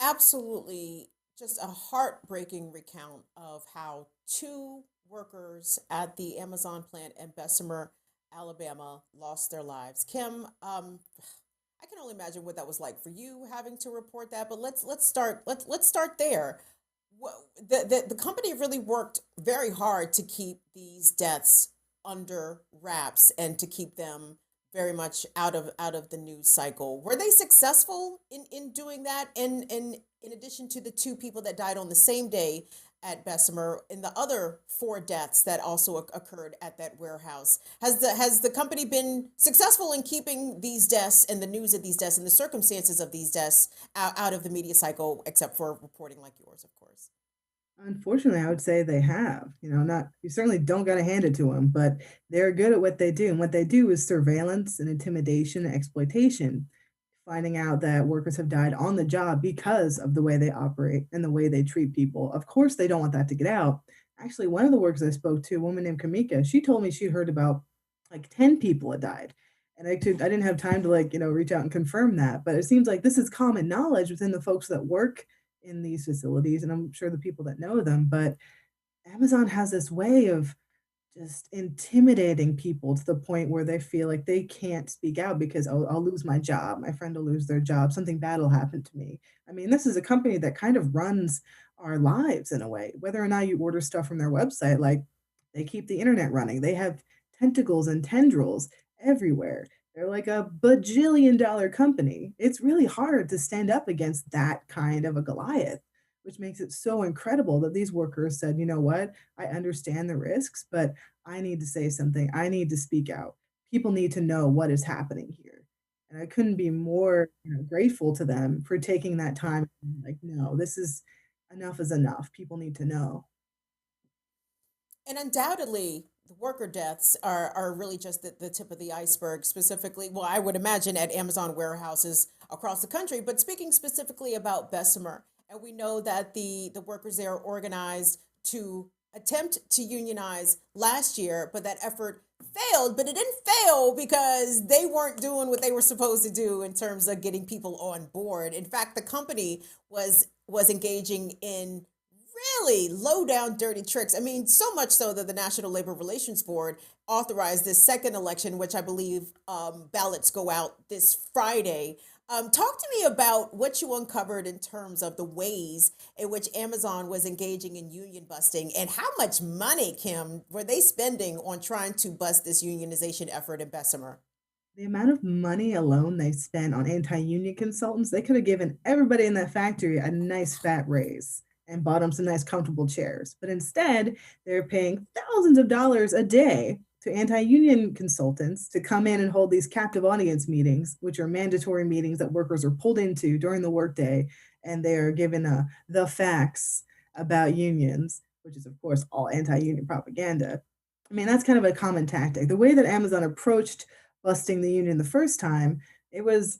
Absolutely, just a heartbreaking recount of how 2 workers at the Amazon plant in Bessemer, Alabama, lost their lives. Kim, I can only imagine what that was like for you having to report that. But let's start there. The company really worked very hard to keep these deaths under wraps and to keep them very much out of the news cycle. Were they successful in doing that? And in addition to the 2 people that died on the same day at Bessemer, and the other 4 deaths that also occurred at that warehouse, has the company been successful in keeping these deaths and the news of these deaths and the circumstances of these deaths out of the media cycle, except for reporting like yours, of course? Unfortunately, I would say they have. Not you certainly don't got to hand it to them, but they're good at what they do. And what they do is surveillance and intimidation and exploitation, finding out that workers have died on the job because of the way they operate and the way they treat people. Of course, they don't want that to get out. Actually, one of the workers I spoke to, a woman named Kamika, she told me she'd heard about like 10 people had died. And I didn't have time to reach out and confirm that. But it seems like this is common knowledge within the folks that work in these facilities. And I'm sure the people that know them. But Amazon has this way of just intimidating people to the point where they feel like they can't speak out because, "Oh, I'll lose my job. My friend will lose their job. Something bad will happen to me." I mean, this is a company that kind of runs our lives in a way. Whether or not you order stuff from their website, like they keep the internet running. They have tentacles and tendrils everywhere. They're like a bajillion-dollar company. It's really hard to stand up against that kind of a Goliath, which makes it so incredible that these workers said, "You know what? I understand the risks, but I need to say something. I need to speak out. People need to know what is happening here." And I couldn't be more, grateful to them for taking that time. Like, no, this is enough is enough. People need to know. And undoubtedly, the worker deaths are really just the tip of the iceberg, specifically, well, I would imagine at Amazon warehouses across the country. But speaking specifically about Bessemer, and we know that the workers there organized to attempt to unionize last year, but that effort failed. But it didn't fail because they weren't doing what they were supposed to do in terms of getting people on board. In fact, the company was engaging in really low down dirty tricks. I mean, so much so that the National Labor Relations Board authorized this second election, which I believe ballots go out this Friday. Talk to me about what you uncovered in terms of the ways in which Amazon was engaging in union busting and how much money, Kim, were they spending on trying to bust this unionization effort in Bessemer? The amount of money alone they spent on anti-union consultants, they could have given everybody in that factory a nice fat raise and bought them some nice comfortable chairs. But instead, they're paying thousands of dollars a day to anti-union consultants to come in and hold these captive audience meetings, which are mandatory meetings that workers are pulled into during the workday, and they are given the facts about unions, which is of course all anti-union propaganda. I mean, that's kind of a common tactic. The way that Amazon approached busting the union the first time, it was,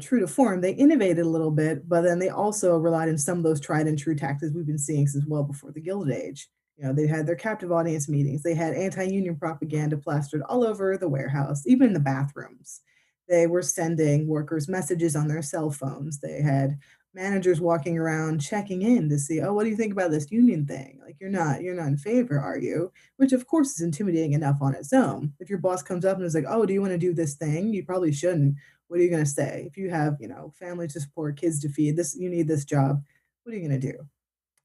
true to form. They innovated a little bit, but then they also relied on some of those tried and true tactics we've been seeing since well before the Gilded Age. They had their captive audience meetings. They had anti-union propaganda plastered all over the warehouse, even in the bathrooms. They were sending workers messages on their cell phones. They had managers walking around checking in to see, "Oh, what do you think about this union thing? Like, you're not in favor, are you?" Which of course is intimidating enough on its own. If your boss comes up and is like, "Oh, do you want to do this thing?" You probably shouldn't. What are you going to say? If you have, family to support, kids to feed, this you need this job. What are you going to do?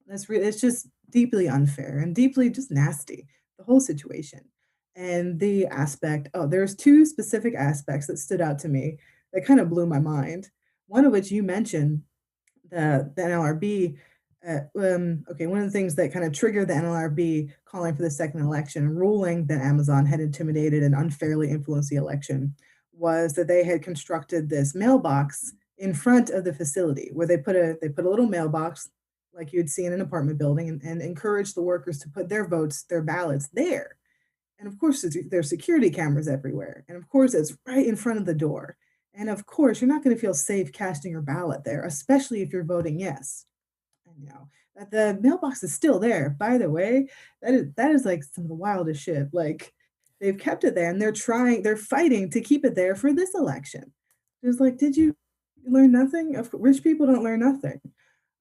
It's just deeply unfair and deeply just nasty, the whole situation. And the aspect oh, there's 2 specific aspects that stood out to me that kind of blew my mind. One of which you mentioned, the NLRB, okay, one of the things that kind of triggered the NLRB calling for the second election, ruling that Amazon had intimidated and unfairly influenced the election, was that they had constructed this mailbox in front of the facility where they put a little mailbox like you'd see in an apartment building and encouraged the workers to put their votes, their ballots there. And of course, there's security cameras everywhere. And of course, it's right in front of the door. And of course, you're not going to feel safe casting your ballot there, especially if you're voting yes. And that the mailbox is still there. By the way, that is like some of the wildest shit. Like they've kept it there and they're fighting to keep it there for this election. It's like, did you learn nothing? Rich people don't learn nothing.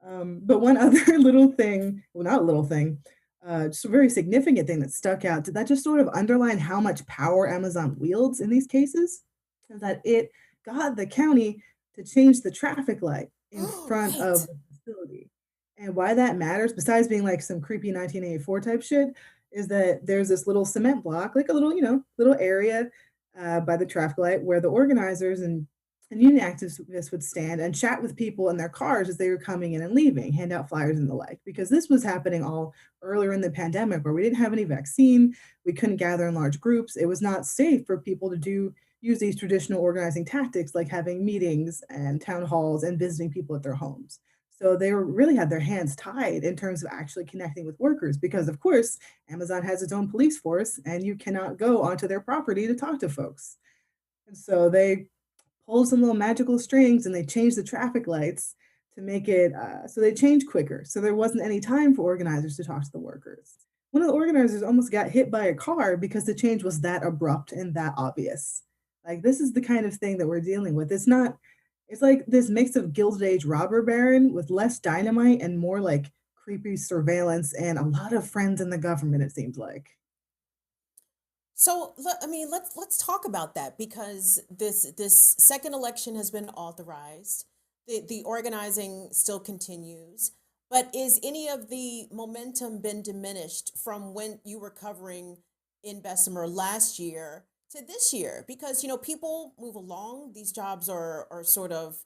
But one other little thing, well, not a little thing, just a very significant thing that stuck out, did that just sort of underline how much power Amazon wields in these cases? Is that it got the county to change the traffic light in front of Right. the facility. And why that matters, besides being like some creepy 1984 type shit, is that there's this little cement block, like a little, little area by the traffic light where the organizers and union activists would stand and chat with people in their cars as they were coming in and leaving, hand out flyers and the like, because this was happening all earlier in the pandemic where we didn't have any vaccine, we couldn't gather in large groups. It was not safe for people to use these traditional organizing tactics like having meetings and town halls and visiting people at their homes. So they really had their hands tied in terms of actually connecting with workers because, of course, Amazon has its own police force and you cannot go onto their property to talk to folks. And so they pulled some little magical strings and they changed the traffic lights to make it so they changed quicker. So there wasn't any time for organizers to talk to the workers. One of the organizers almost got hit by a car because the change was that abrupt and that obvious. Like, this is the kind of thing that we're dealing with. It's like this mix of Gilded Age robber baron with less dynamite and more like creepy surveillance and a lot of friends in the government, it seems like. So, I mean, let's talk about that because this second election has been authorized. The organizing still continues, but is any of the momentum been diminished from when you were covering in Bessemer last year to this year? Because people move along. These jobs are sort of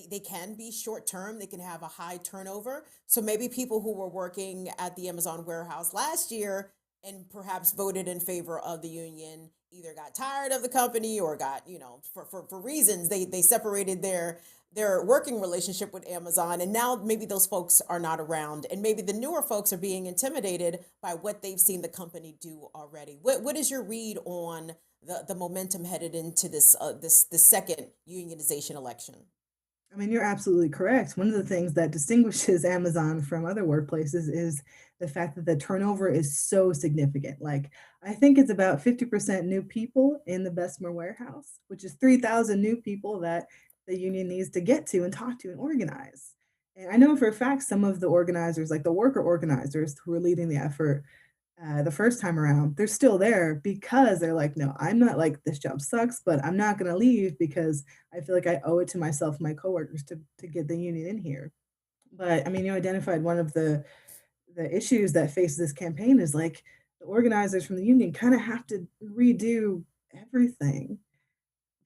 they can be short term. They can have a high turnover. So maybe people who were working at the Amazon warehouse last year and perhaps voted in favor of the union either got tired of the company or got for reasons they separated their working relationship with Amazon, and now maybe those folks are not around, and maybe the newer folks are being intimidated by what they've seen the company do already. What is your read on the momentum headed into this second unionization election? I mean, you're absolutely correct. One of the things that distinguishes Amazon from other workplaces is the fact that the turnover is so significant. Like, I think it's about 50% new people in the Bessemer warehouse, which is 3,000 new people that the union needs to get to and talk to and organize. And I know for a fact some of the organizers, like the worker organizers who are leading the effort, the first time around, they're still there because they're like, no, I'm not like this job sucks, but I'm not going to leave because I feel like I owe it to myself and my coworkers to get the union in here. But I mean, you identified one of the issues that faces this campaign is like the organizers from the union kind of have to redo everything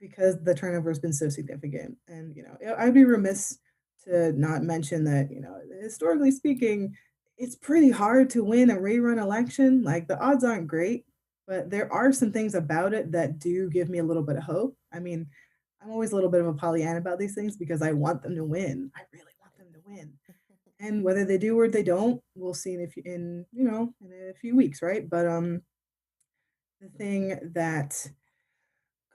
because the turnover has been so significant. And, I'd be remiss to not mention that, historically speaking, it's pretty hard to win a rerun election. Like, the odds aren't great, but there are some things about it that do give me a little bit of hope. I mean, I'm always a little bit of a Pollyanna about these things because I want them to win. I really want them to win. And whether they do or they don't, we'll see in a few weeks, right? But the thing that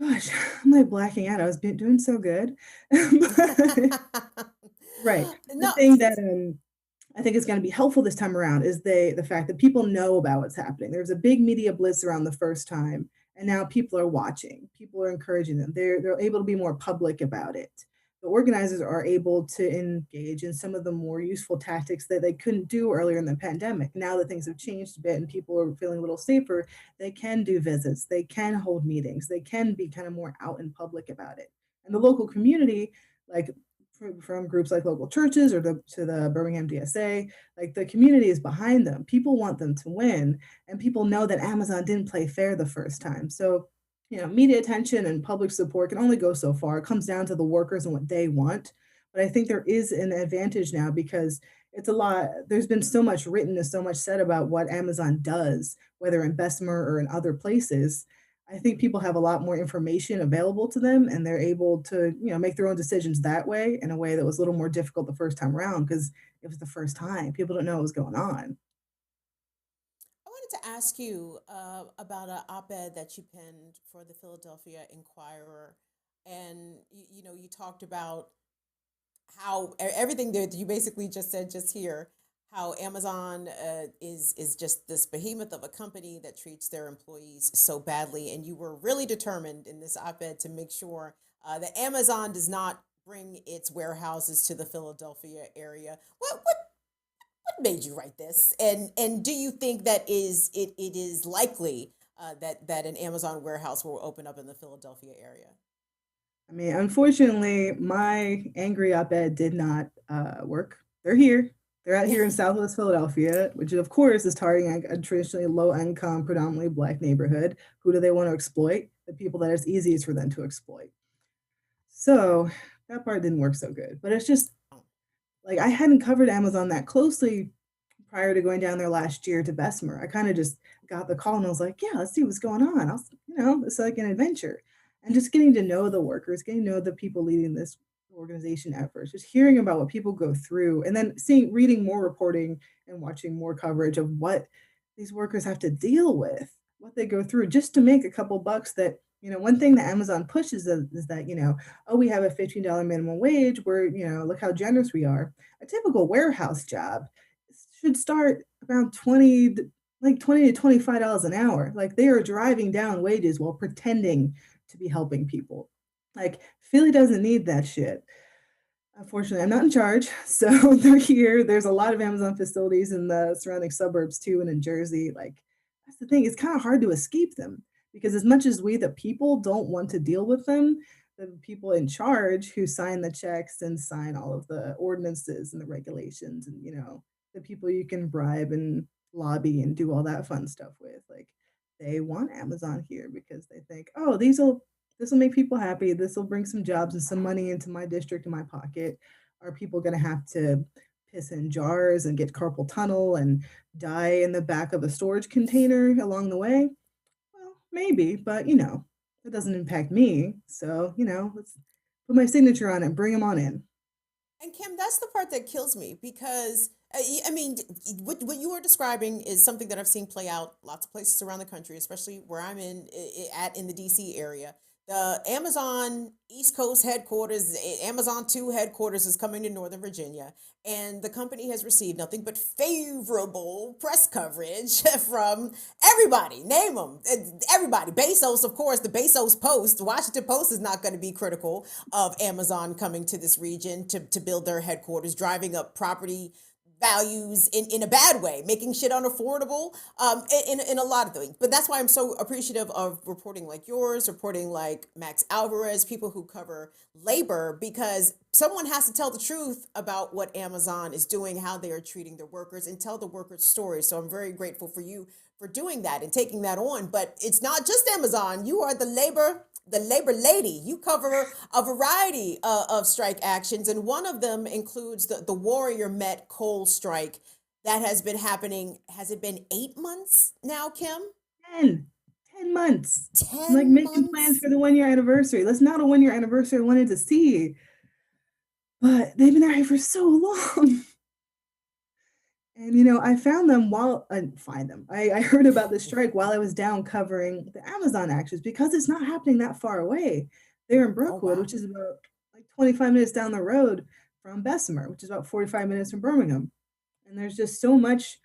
gosh, I'm like blacking out. I was doing so good. But right. The No, thing that I think is going to be helpful this time around is the fact that people know about what's happening. There was a big media blitz around the first time, and now people are watching. People are encouraging them. They're able to be more public about it. The organizers are able to engage in some of the more useful tactics that they couldn't do earlier in the pandemic. Now that things have changed a bit and people are feeling a little safer, they can do visits, they can hold meetings, they can be kind of more out in public about it. And the local community, like from groups like local churches or to the Birmingham DSA. Like the community is behind them. People want them to win, and people know that Amazon didn't play fair the first time. So, media attention and public support can only go so far. It comes down to the workers and what they want. But I think there is an advantage now because it's a lot. There's been so much written and so much said about what Amazon does, whether in Bessemer or in other places. I think people have a lot more information available to them and they're able to, make their own decisions that way in a way that was a little more difficult the first time around because it was the first time. People don't know what was going on. I wanted to ask you about an op-ed that you penned for the Philadelphia Inquirer, and you talked about how everything that you basically just said just here, how Amazon is just this behemoth of a company that treats their employees so badly, and you were really determined in this op-ed to make sure that Amazon does not bring its warehouses to the Philadelphia area. What made you write this? And do you think that it is likely that an Amazon warehouse will open up in the Philadelphia area? I mean, unfortunately, my angry op-ed did not work. They're here. They're out here in Southwest Philadelphia, which of course is targeting a traditionally low-income, predominantly Black neighborhood. Who do they want to exploit? The people that it's easiest for them to exploit. So that part didn't work so good. But it's just like I hadn't covered Amazon that closely prior to going down there last year to Bessemer. I kind of just got the call and I was like, yeah, let's see what's going on. It's like an adventure. And just getting to know the workers, getting to know the people leading this organization efforts, just hearing about what people go through, and then reading more reporting and watching more coverage of what these workers have to deal with, what they go through just to make a couple bucks that, one thing that Amazon pushes is that, oh, we have a $15 minimum wage where, look how generous we are. A typical warehouse job should start around 20 to $25 an hour. Like they are driving down wages while pretending to be helping people. Like Philly doesn't need that shit. Unfortunately, I'm not in charge. So they're here. There's a lot of Amazon facilities in the surrounding suburbs too, and in Jersey. Like that's the thing. It's kind of hard to escape them because as much as we, the people, don't want to deal with them, the people in charge who sign the checks and sign all of the ordinances and the regulations and, the people you can bribe and lobby and do all that fun stuff with, like they want Amazon here because they think, oh, this will make people happy. This will bring some jobs and some money into my district and my pocket. Are people going to have to piss in jars and get carpal tunnel and die in the back of a storage container along the way? Well, maybe, but it doesn't impact me. So, let's put my signature on it, bring them on in. And Kim, that's the part that kills me because I mean, what you are describing is something that I've seen play out lots of places around the country, especially where I'm in the DC area. The Amazon East Coast headquarters, Amazon 2 headquarters is coming to Northern Virginia, and the company has received nothing but favorable press coverage from everybody. Name them, everybody. Bezos, of course, the Bezos Post, the Washington Post is not going to be critical of Amazon coming to this region to build their headquarters, driving up property values in a bad way, making shit unaffordable in a lot of things. But that's why I'm so appreciative of reporting like yours, reporting like Max Alvarez, people who cover labor, because someone has to tell the truth about what Amazon is doing, how they are treating their workers, and tell the workers' stories. So I'm very grateful for you for doing that and taking that on. But it's not just Amazon. You are the labor lady. You cover a variety of strike actions, and one of them includes the Warrior Met coal strike that has been happening. Has it been 8 months now, Kim? 10 months. 10 I'm like making months? plans for the 1 year anniversary. That's not a 1 year anniversary I wanted to see, but they've been out here for so long. And I found them I heard about the strike while I was down covering the Amazon actions because it's not happening that far away. They're in Brookwood, wow. which is about like 25 minutes down the road from Bessemer, which is about 45 minutes from Birmingham. And there's so much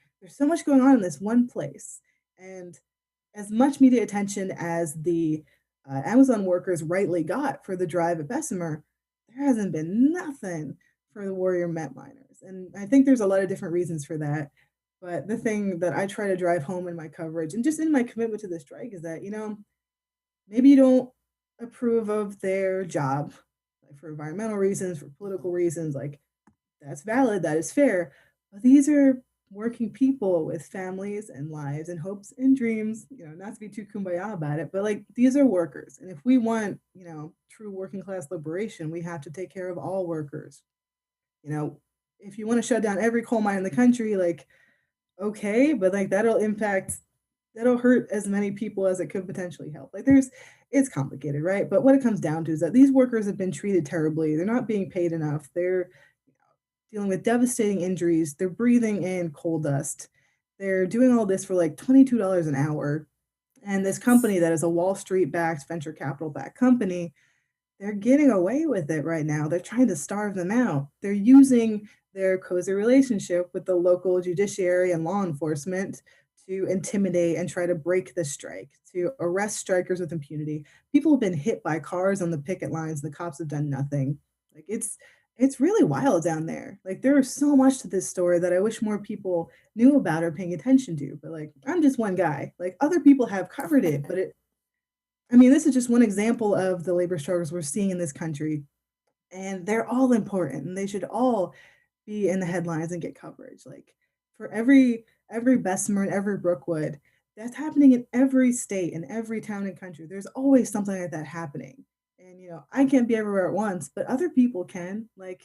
going on in this one place. And as much media attention as the Amazon workers rightly got for the drive at Bessemer, there hasn't been nothing for the Warrior Met miners. And I think there's a lot of different reasons for that. But the thing that I try to drive home in my coverage and just in my commitment to the strike is that, maybe you don't approve of their job. for environmental reasons, for political reasons, like that's valid, that is fair. But these are working people with families and lives and hopes and dreams, not to be too kumbaya about it, but like these are workers. And if we want, true working class liberation, we have to take care of all workers. You know, if you want to shut down every coal mine in the country, like, okay, but like that'll hurt as many people as it could potentially help. Like it's complicated, right? But what it comes down to is that these workers have been treated terribly. They're not being paid enough. They're dealing with devastating injuries. They're breathing in coal dust. They're doing all this for like $22 an hour. And this company that is a Wall Street backed, venture capital backed company, they're getting away with it right now. They're trying to starve them out. They're using their cozy relationship with the local judiciary and law enforcement to intimidate and try to break the strike, to arrest strikers with impunity. People have been hit by cars on the picket lines, and the cops have done nothing. Like it's really wild down there. Like there is so much to this story that I wish more people knew about or paying attention to. But like I'm just one guy. Like other people have covered it, but this is just one example of the labor struggles we're seeing in this country, and they're all important, and they should all be in the headlines and get coverage. Like for every Bessemer and every Brookwood, that's happening in every state and every town and country. There's always something like that happening, and I can't be everywhere at once, but other people can. Like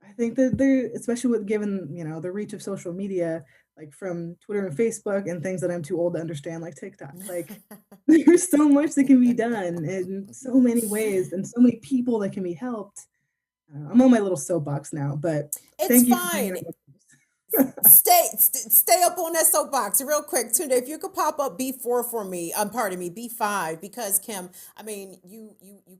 I think that they're, especially with given, the reach of social media, like from Twitter and Facebook and things that I'm too old to understand, like TikTok. Like there's so much that can be done in so many ways and so many people that can be helped. I'm on my little soapbox now, but It's thank you for being fine. here. Stay up on that soapbox real quick. Tunde, if you could pop up B4 for me, pardon me, B5, because Kim, you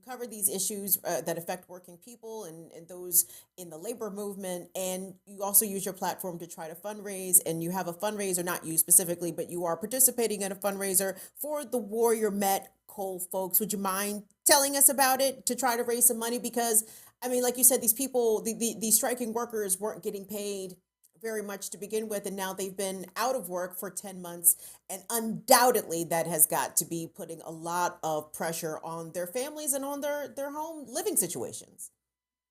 cover these issues that affect working people and those in the labor movement, and you also use your platform to try to fundraise, and you have a fundraiser, not you specifically, but you are participating in a fundraiser for the Warrior Met coal folks. Would you mind telling us about it to try to raise some money? Because like you said, these people, these striking workers weren't getting paid very much to begin with, and now they've been out of work for 10 months, and undoubtedly that has got to be putting a lot of pressure on their families and on their home living situations.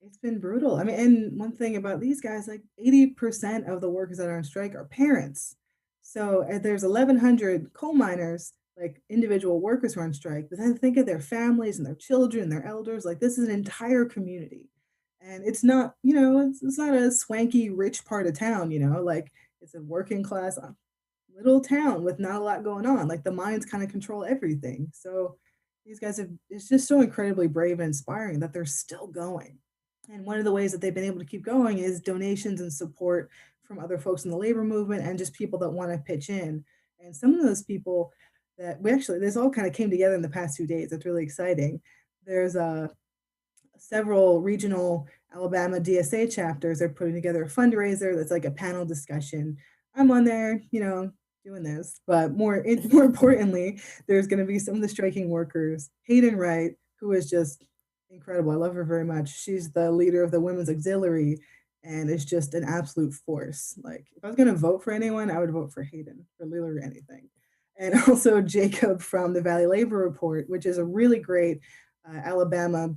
It's been brutal. And one thing about these guys, like 80% of the workers that are on strike are parents. So there's 1,100 coal miners, like individual workers who are on strike, but then think of their families and their children, their elders. Like this is an entire community. And it's not, it's not a swanky, rich part of town, like it's a working class little town with not a lot going on. Like the mines kind of control everything. So these guys it's just so incredibly brave and inspiring that they're still going. And one of the ways that they've been able to keep going is donations and support from other folks in the labor movement and just people that want to pitch in. And some of those people that this all kind of came together in the past 2 days. It's really exciting. There's several regional Alabama DSA chapters are putting together a fundraiser that's like a panel discussion. I'm on there, doing this, but more importantly, there's going to be some of the striking workers. Hayden Wright, who is just incredible. I love her very much. She's the leader of the Women's Auxiliary and is just an absolute force. Like if I was going to vote for anyone, I would vote for Hayden for literally anything. And also Jacob from the Valley Labor Report, which is a really great Alabama,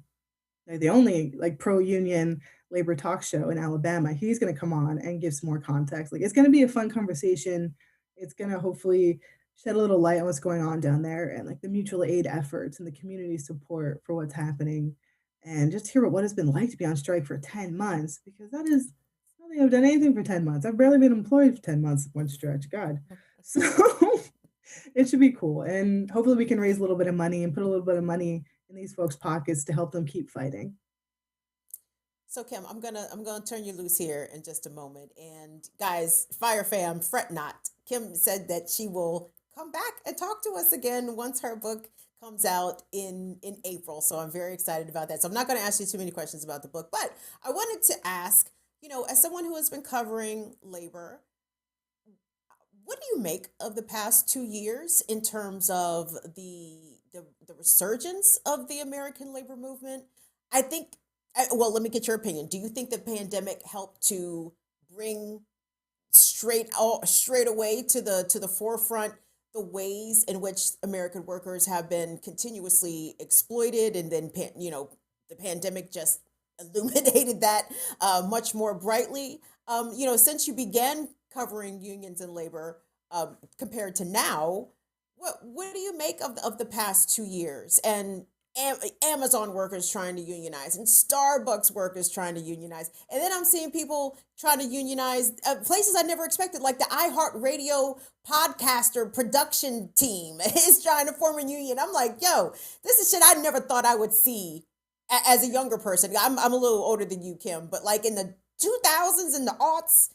the only like pro-union labor talk show in Alabama. He's going to come on and give some more context. Like it's going to be a fun conversation. It's going to hopefully shed a little light on what's going on down there and like the mutual aid efforts and the community support for what's happening, and just hear what it's been like to be on strike for 10 months, because I don't think I've done anything for 10 months. I've barely been employed for 10 months at one stretch. God. So it should be cool. And hopefully we can raise a little bit of money and put a little bit of money in these folks' pockets to help them keep fighting. So Kim, I'm gonna turn you loose here in just a moment. And guys, Fire Fam, fret not. Kim said that she will come back and talk to us again once her book comes out in April. So I'm very excited about that. So I'm not going to ask you too many questions about the book, but I wanted to ask, as someone who has been covering labor, what do you make of the past 2 years in terms of the resurgence of the American labor movement? I think, well, let me get your opinion. Do you think the pandemic helped to bring straight away to the forefront the ways in which American workers have been continuously exploited and then the pandemic just illuminated that much more brightly. Since you began covering unions and labor compared to now, what do you make of the past 2 years and Amazon workers trying to unionize and Starbucks workers trying to unionize? And then I'm seeing people trying to unionize places I never expected, like the iHeartRadio podcaster production team is trying to form a union. I'm like, yo, this is shit I never thought I would see as a younger person. I'm a little older than you, Kim, but like in the 2000s and the aughts,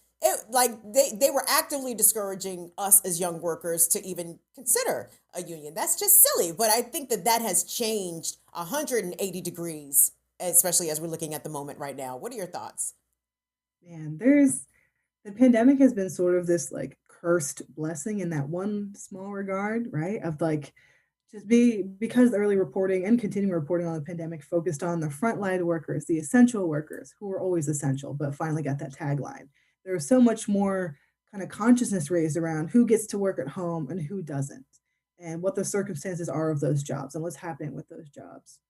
they were actively discouraging us as young workers to even consider a union. That's just silly. But I think that has changed 180 degrees, especially as we're looking at the moment right now. What are your thoughts? Man, the pandemic has been sort of this like cursed blessing in that one small regard, right? Of like because the early reporting and continuing reporting on the pandemic focused on the frontline workers, the essential workers who were always essential, but finally got that tagline. There was so much more kind of consciousness raised around who gets to work at home and who doesn't, and what the circumstances are of those jobs and what's happening with those jobs.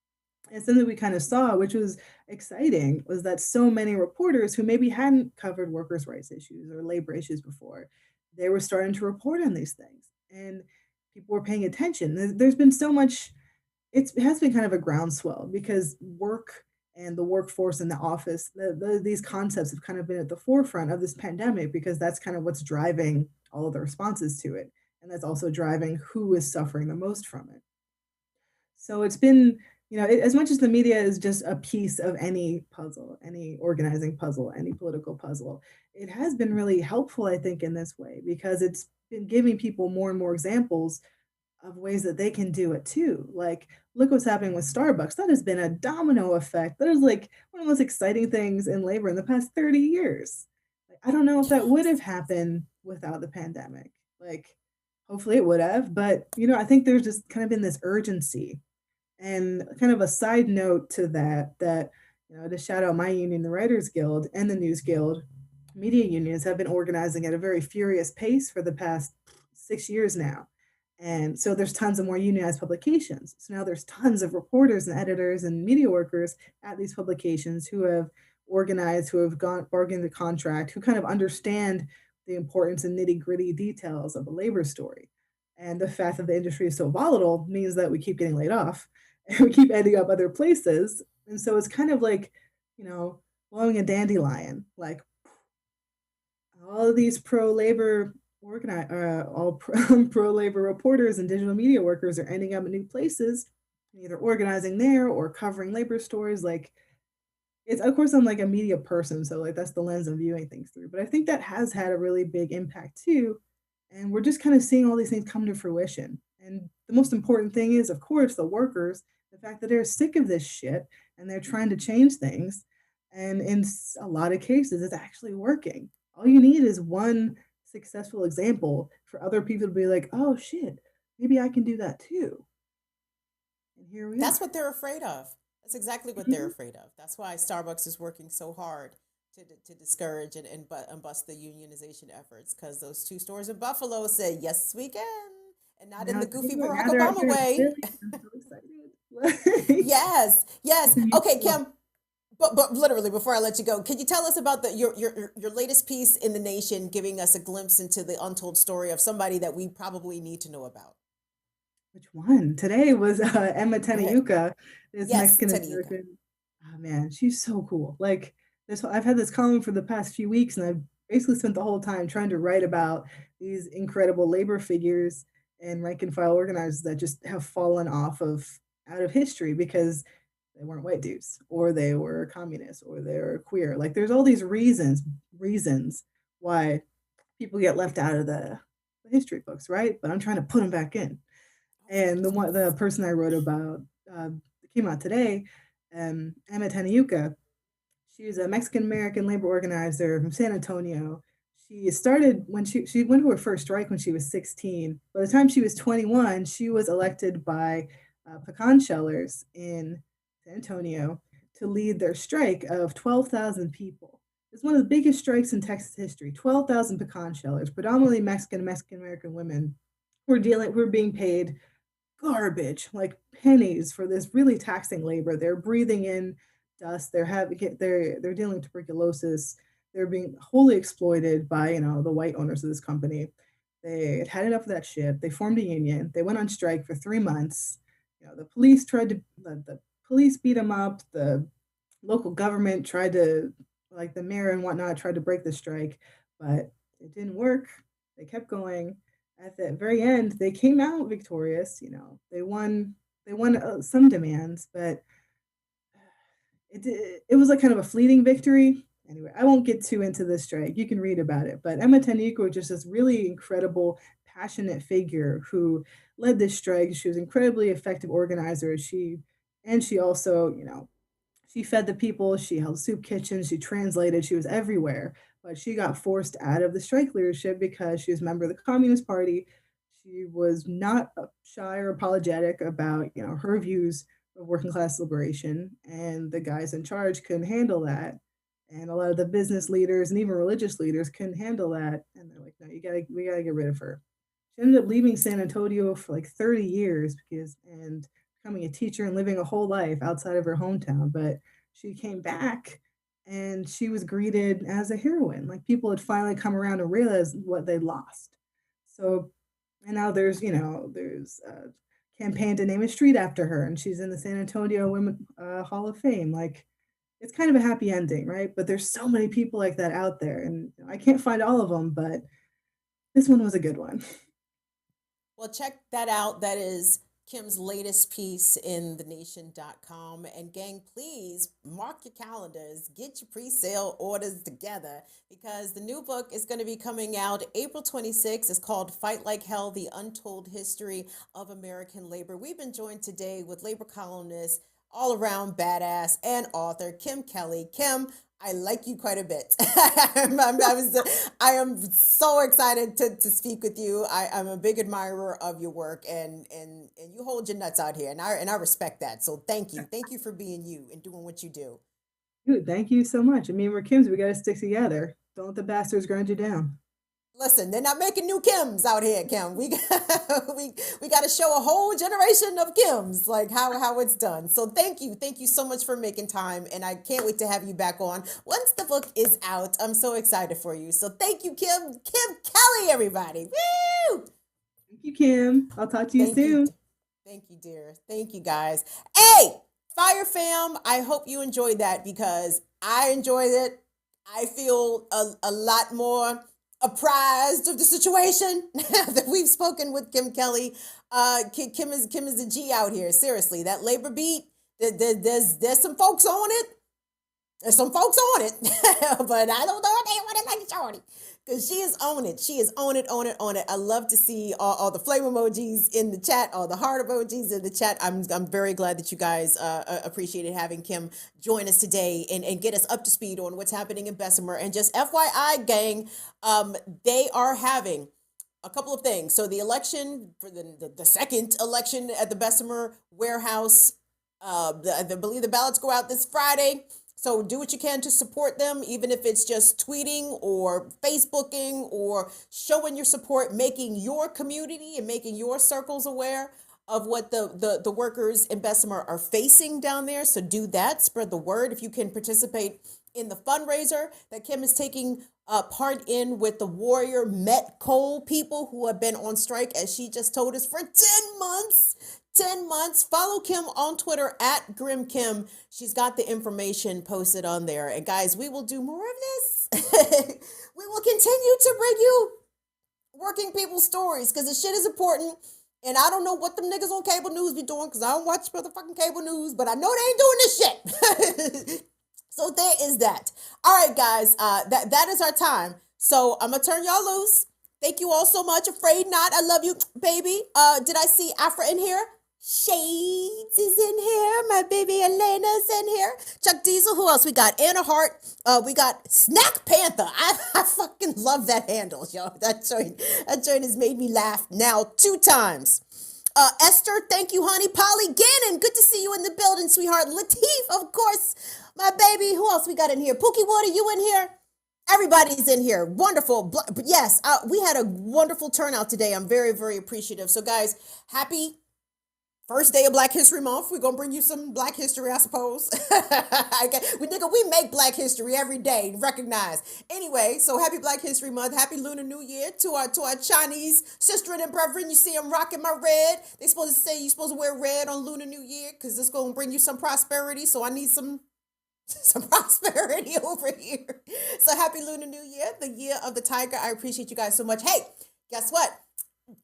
And something we kind of saw, which was exciting, was that so many reporters who maybe hadn't covered workers' rights issues or labor issues before, they were starting to report on these things. And people were paying attention. There's been so much, it has been kind of a groundswell because work and the workforce in the office, these concepts have kind of been at the forefront of this pandemic because that's kind of what's driving all of the responses to it. And that's also driving who is suffering the most from it. So it's been, as much as the media is just a piece of any puzzle, any organizing puzzle, any political puzzle, it has been really helpful, I think, in this way because it's been giving people more and more examples of ways that they can do it too. Like, look what's happening with Starbucks. That has been a domino effect. That is like one of the most exciting things in labor in the past 30 years. Like, I don't know if that would have happened without the pandemic. Like, hopefully it would have, but I think there's just kind of been this urgency. And kind of a side note to that, to shout out my union, the Writers Guild and the News Guild, media unions have been organizing at a very furious pace for the past 6 years now. And so there's tons of more unionized publications. So now there's tons of reporters and editors and media workers at these publications who have organized, who have bargained the contract, who kind of understand the importance and nitty gritty details of a labor story. And the fact that the industry is so volatile means that we keep getting laid off and we keep ending up other places. And so it's kind of like, blowing a dandelion, like all of these pro-labor pro-labor reporters and digital media workers are ending up in new places, either organizing there or covering labor stories. Like, it's, of course, I'm like a media person, so like that's the lens I'm viewing things through. But I think that has had a really big impact too. And we're just kind of seeing all these things come to fruition. And the most important thing is, of course, the workers, the fact that they're sick of this shit and they're trying to change things. And in a lot of cases, it's actually working. All you need is one successful example for other people to be like, oh shit, maybe I can do that too. And here we are. That's what they're afraid of. That's exactly what they're afraid of. That's why Starbucks is working so hard to discourage and bust the unionization efforts, because those 2 stores in Buffalo said, yes, we can. And not in the goofy Barack Obama way. I'm so excited. Yes. Okay, Kim. But literally, before I let you go, can you tell us about your latest piece in The Nation, giving us a glimpse into the untold story of somebody that we probably need to know about? Which one? Today was Emma Tenayuka, this Yes, Mexican Tenayuka. American. Oh man, she's so cool. Like this, I've had this column for the past few weeks, and I've basically spent the whole time trying to write about these incredible labor figures and rank and file organizers that just have fallen out of history because they weren't white dudes, or they were communists, or they were queer. Like there's all these reasons why people get left out of the history books, right? But I'm trying to put them back in. And the person I wrote about came out today, Emma Tenayuka. She's a Mexican American labor organizer from San Antonio. She started when she went to her first strike when she was 16. By the time she was 21, she was elected by pecan shellers in San Antonio to lead their strike of 12,000 people. It's one of the biggest strikes in Texas history. 12,000 pecan shellers, predominantly Mexican American women, were being paid garbage, like pennies for this really taxing labor. They're breathing in dust. They're dealing with tuberculosis. They're being wholly exploited by the white owners of this company. They had enough of that shit. They formed a union. They went on strike for 3 months. The police the police beat them up. The local government tried to, like the mayor and whatnot, tried to break the strike, but it didn't work. They kept going. At the very end, they came out victorious. They won. They won some demands, but it was like kind of a fleeting victory. Anyway, I won't get too into this strike. You can read about it. But Emma Taniqua was just this really incredible, passionate figure who led this strike. She was an incredibly effective organizer. She also, she fed the people. She held soup kitchens. She translated. She was everywhere. But she got forced out of the strike leadership because she was a member of the Communist Party. She was not shy or apologetic about, her views of working class liberation, and the guys in charge couldn't handle that. And a lot of the business leaders and even religious leaders couldn't handle that. And they're like, no, we gotta get rid of her. She ended up leaving San Antonio for like 30 years and becoming a teacher and living a whole life outside of her hometown. But she came back and she was greeted as a heroine. Like people had finally come around and realized what they lost. So, and now there's a campaign to name a street after her, and she's in the San Antonio Women Hall of Fame. Like, it's kind of a happy ending, right? But there's so many people like that out there, and I can't find all of them, but this one was a good one. Well, check that out. That is Kim's latest piece in thenation.com. And gang, please mark your calendars, get your pre-sale orders together, because the new book is going to be coming out April 26th. It's called Fight Like Hell, The Untold History of American Labor. We've been joined today with labor columnist, all around badass, and author Kim Kelly. Kim, I like you quite a bit. I am so excited to speak with you. I'm a big admirer of your work, and you hold your nuts out here, and I respect that. So thank you for being you and doing what you do. Dude, thank you so much. I mean, we're Kims. We got to stick together. Don't let the bastards grind you down. Listen, they're not making new Kims out here, Kim. We got to show a whole generation of Kims, like how it's done. So thank you so much for making time, and I can't wait to have you back on once the book is out. I'm so excited for you. So thank you, Kim Kelly, everybody. Woo! Thank you, Kim. I'll talk to you soon. Thank you, dear. Thank you, guys. Hey, Fire Fam, I hope you enjoyed that, because I enjoyed it. I feel a lot more apprised of the situation that we've spoken with Kim Kelly. Kim is a G out here. Seriously, that labor beat, there's some folks on it. There's some folks on it, but I don't know if they want it like Shorty, because she is on it. She is on it. I love to see all the flame emojis in the chat, all the heart emojis in the chat. I'm very glad that you guys appreciated having Kim join us today and get us up to speed on what's happening in Bessemer. And just FYI, gang, they are having a couple of things. So the election for the second election at the Bessemer warehouse, I believe the ballots go out this Friday. So do what you can to support them, even if it's just tweeting or Facebooking or showing your support, making your community and making your circles aware of what the workers in Bessemer are facing down there. So do that, spread the word. If you can participate in the fundraiser that Kim is taking part in with the Warrior Met Coal people who have been on strike, as she just told us, for 10 months. 10 months. Follow Kim on Twitter at Grim Kim. She's got the information posted on there. And guys, we will do more of this. We will continue to bring you working people's stories, because the shit is important. And I don't know what them niggas on cable news be doing, because I don't watch motherfucking cable news, but I know they ain't doing this shit. So there is that. All right, guys, that is our time. So I'm going to turn y'all loose. Thank you all so much. Afraid not. I love you, baby. Did I see Afra in here? Shades is in here. My baby Elena's in here. Chuck Diesel. Who else we got? Anna Hart. We got Snack Panther. I fucking love that handle, yo. That joint has made me laugh now 2 times. Esther, thank you, honey. Polly Gannon, good to see you in the building, sweetheart. Lateef, of course, my baby. Who else we got in here? Pookie Water, you in here? Everybody's in here. Wonderful. Yes, we had a wonderful turnout today. I'm very, very appreciative. So, guys, happy First day of Black History Month. We're going to bring you some Black history, I suppose. We make Black history every day, recognize. Anyway, so happy Black History Month. Happy Lunar New Year to our Chinese sister and brethren. You see them rocking my red. They supposed to say you're supposed to wear red on Lunar New Year because it's going to bring you some prosperity. So I need some prosperity over here. So happy Lunar New Year, the year of the tiger. I appreciate you guys so much. Hey, guess what?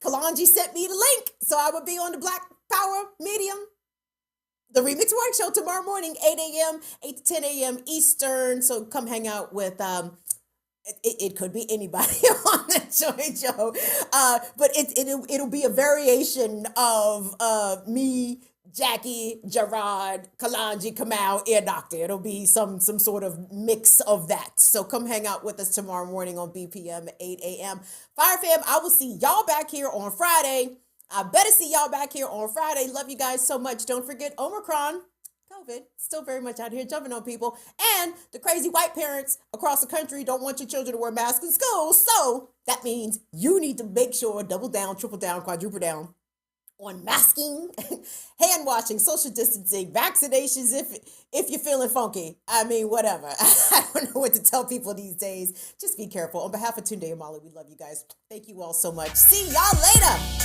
Kalanji sent me the link, so I would be on the Black Power Medium, the Remix Work Show tomorrow morning, 8 a.m., 8 to 10 a.m. Eastern. So come hang out with, it could be anybody on the joint show, but it'll be a variation of me, Jackie, Gerard, Kalanji, Kamal, Ear Doctor. It'll be some sort of mix of that. So come hang out with us tomorrow morning on BPM, 8 a.m. Fire Fam, I will see y'all back here on Friday. I better see y'all back here on Friday. Love you guys so much. Don't forget Omicron, COVID, still very much out here jumping on people. And the crazy white parents across the country don't want your children to wear masks in school. So that means you need to make sure, double down, triple down, quadruple down on masking, hand washing, social distancing, vaccinations if you're feeling funky. I mean, whatever. I don't know what to tell people these days. Just be careful. On behalf of Tunde and Molly, we love you guys. Thank you all so much. See y'all later.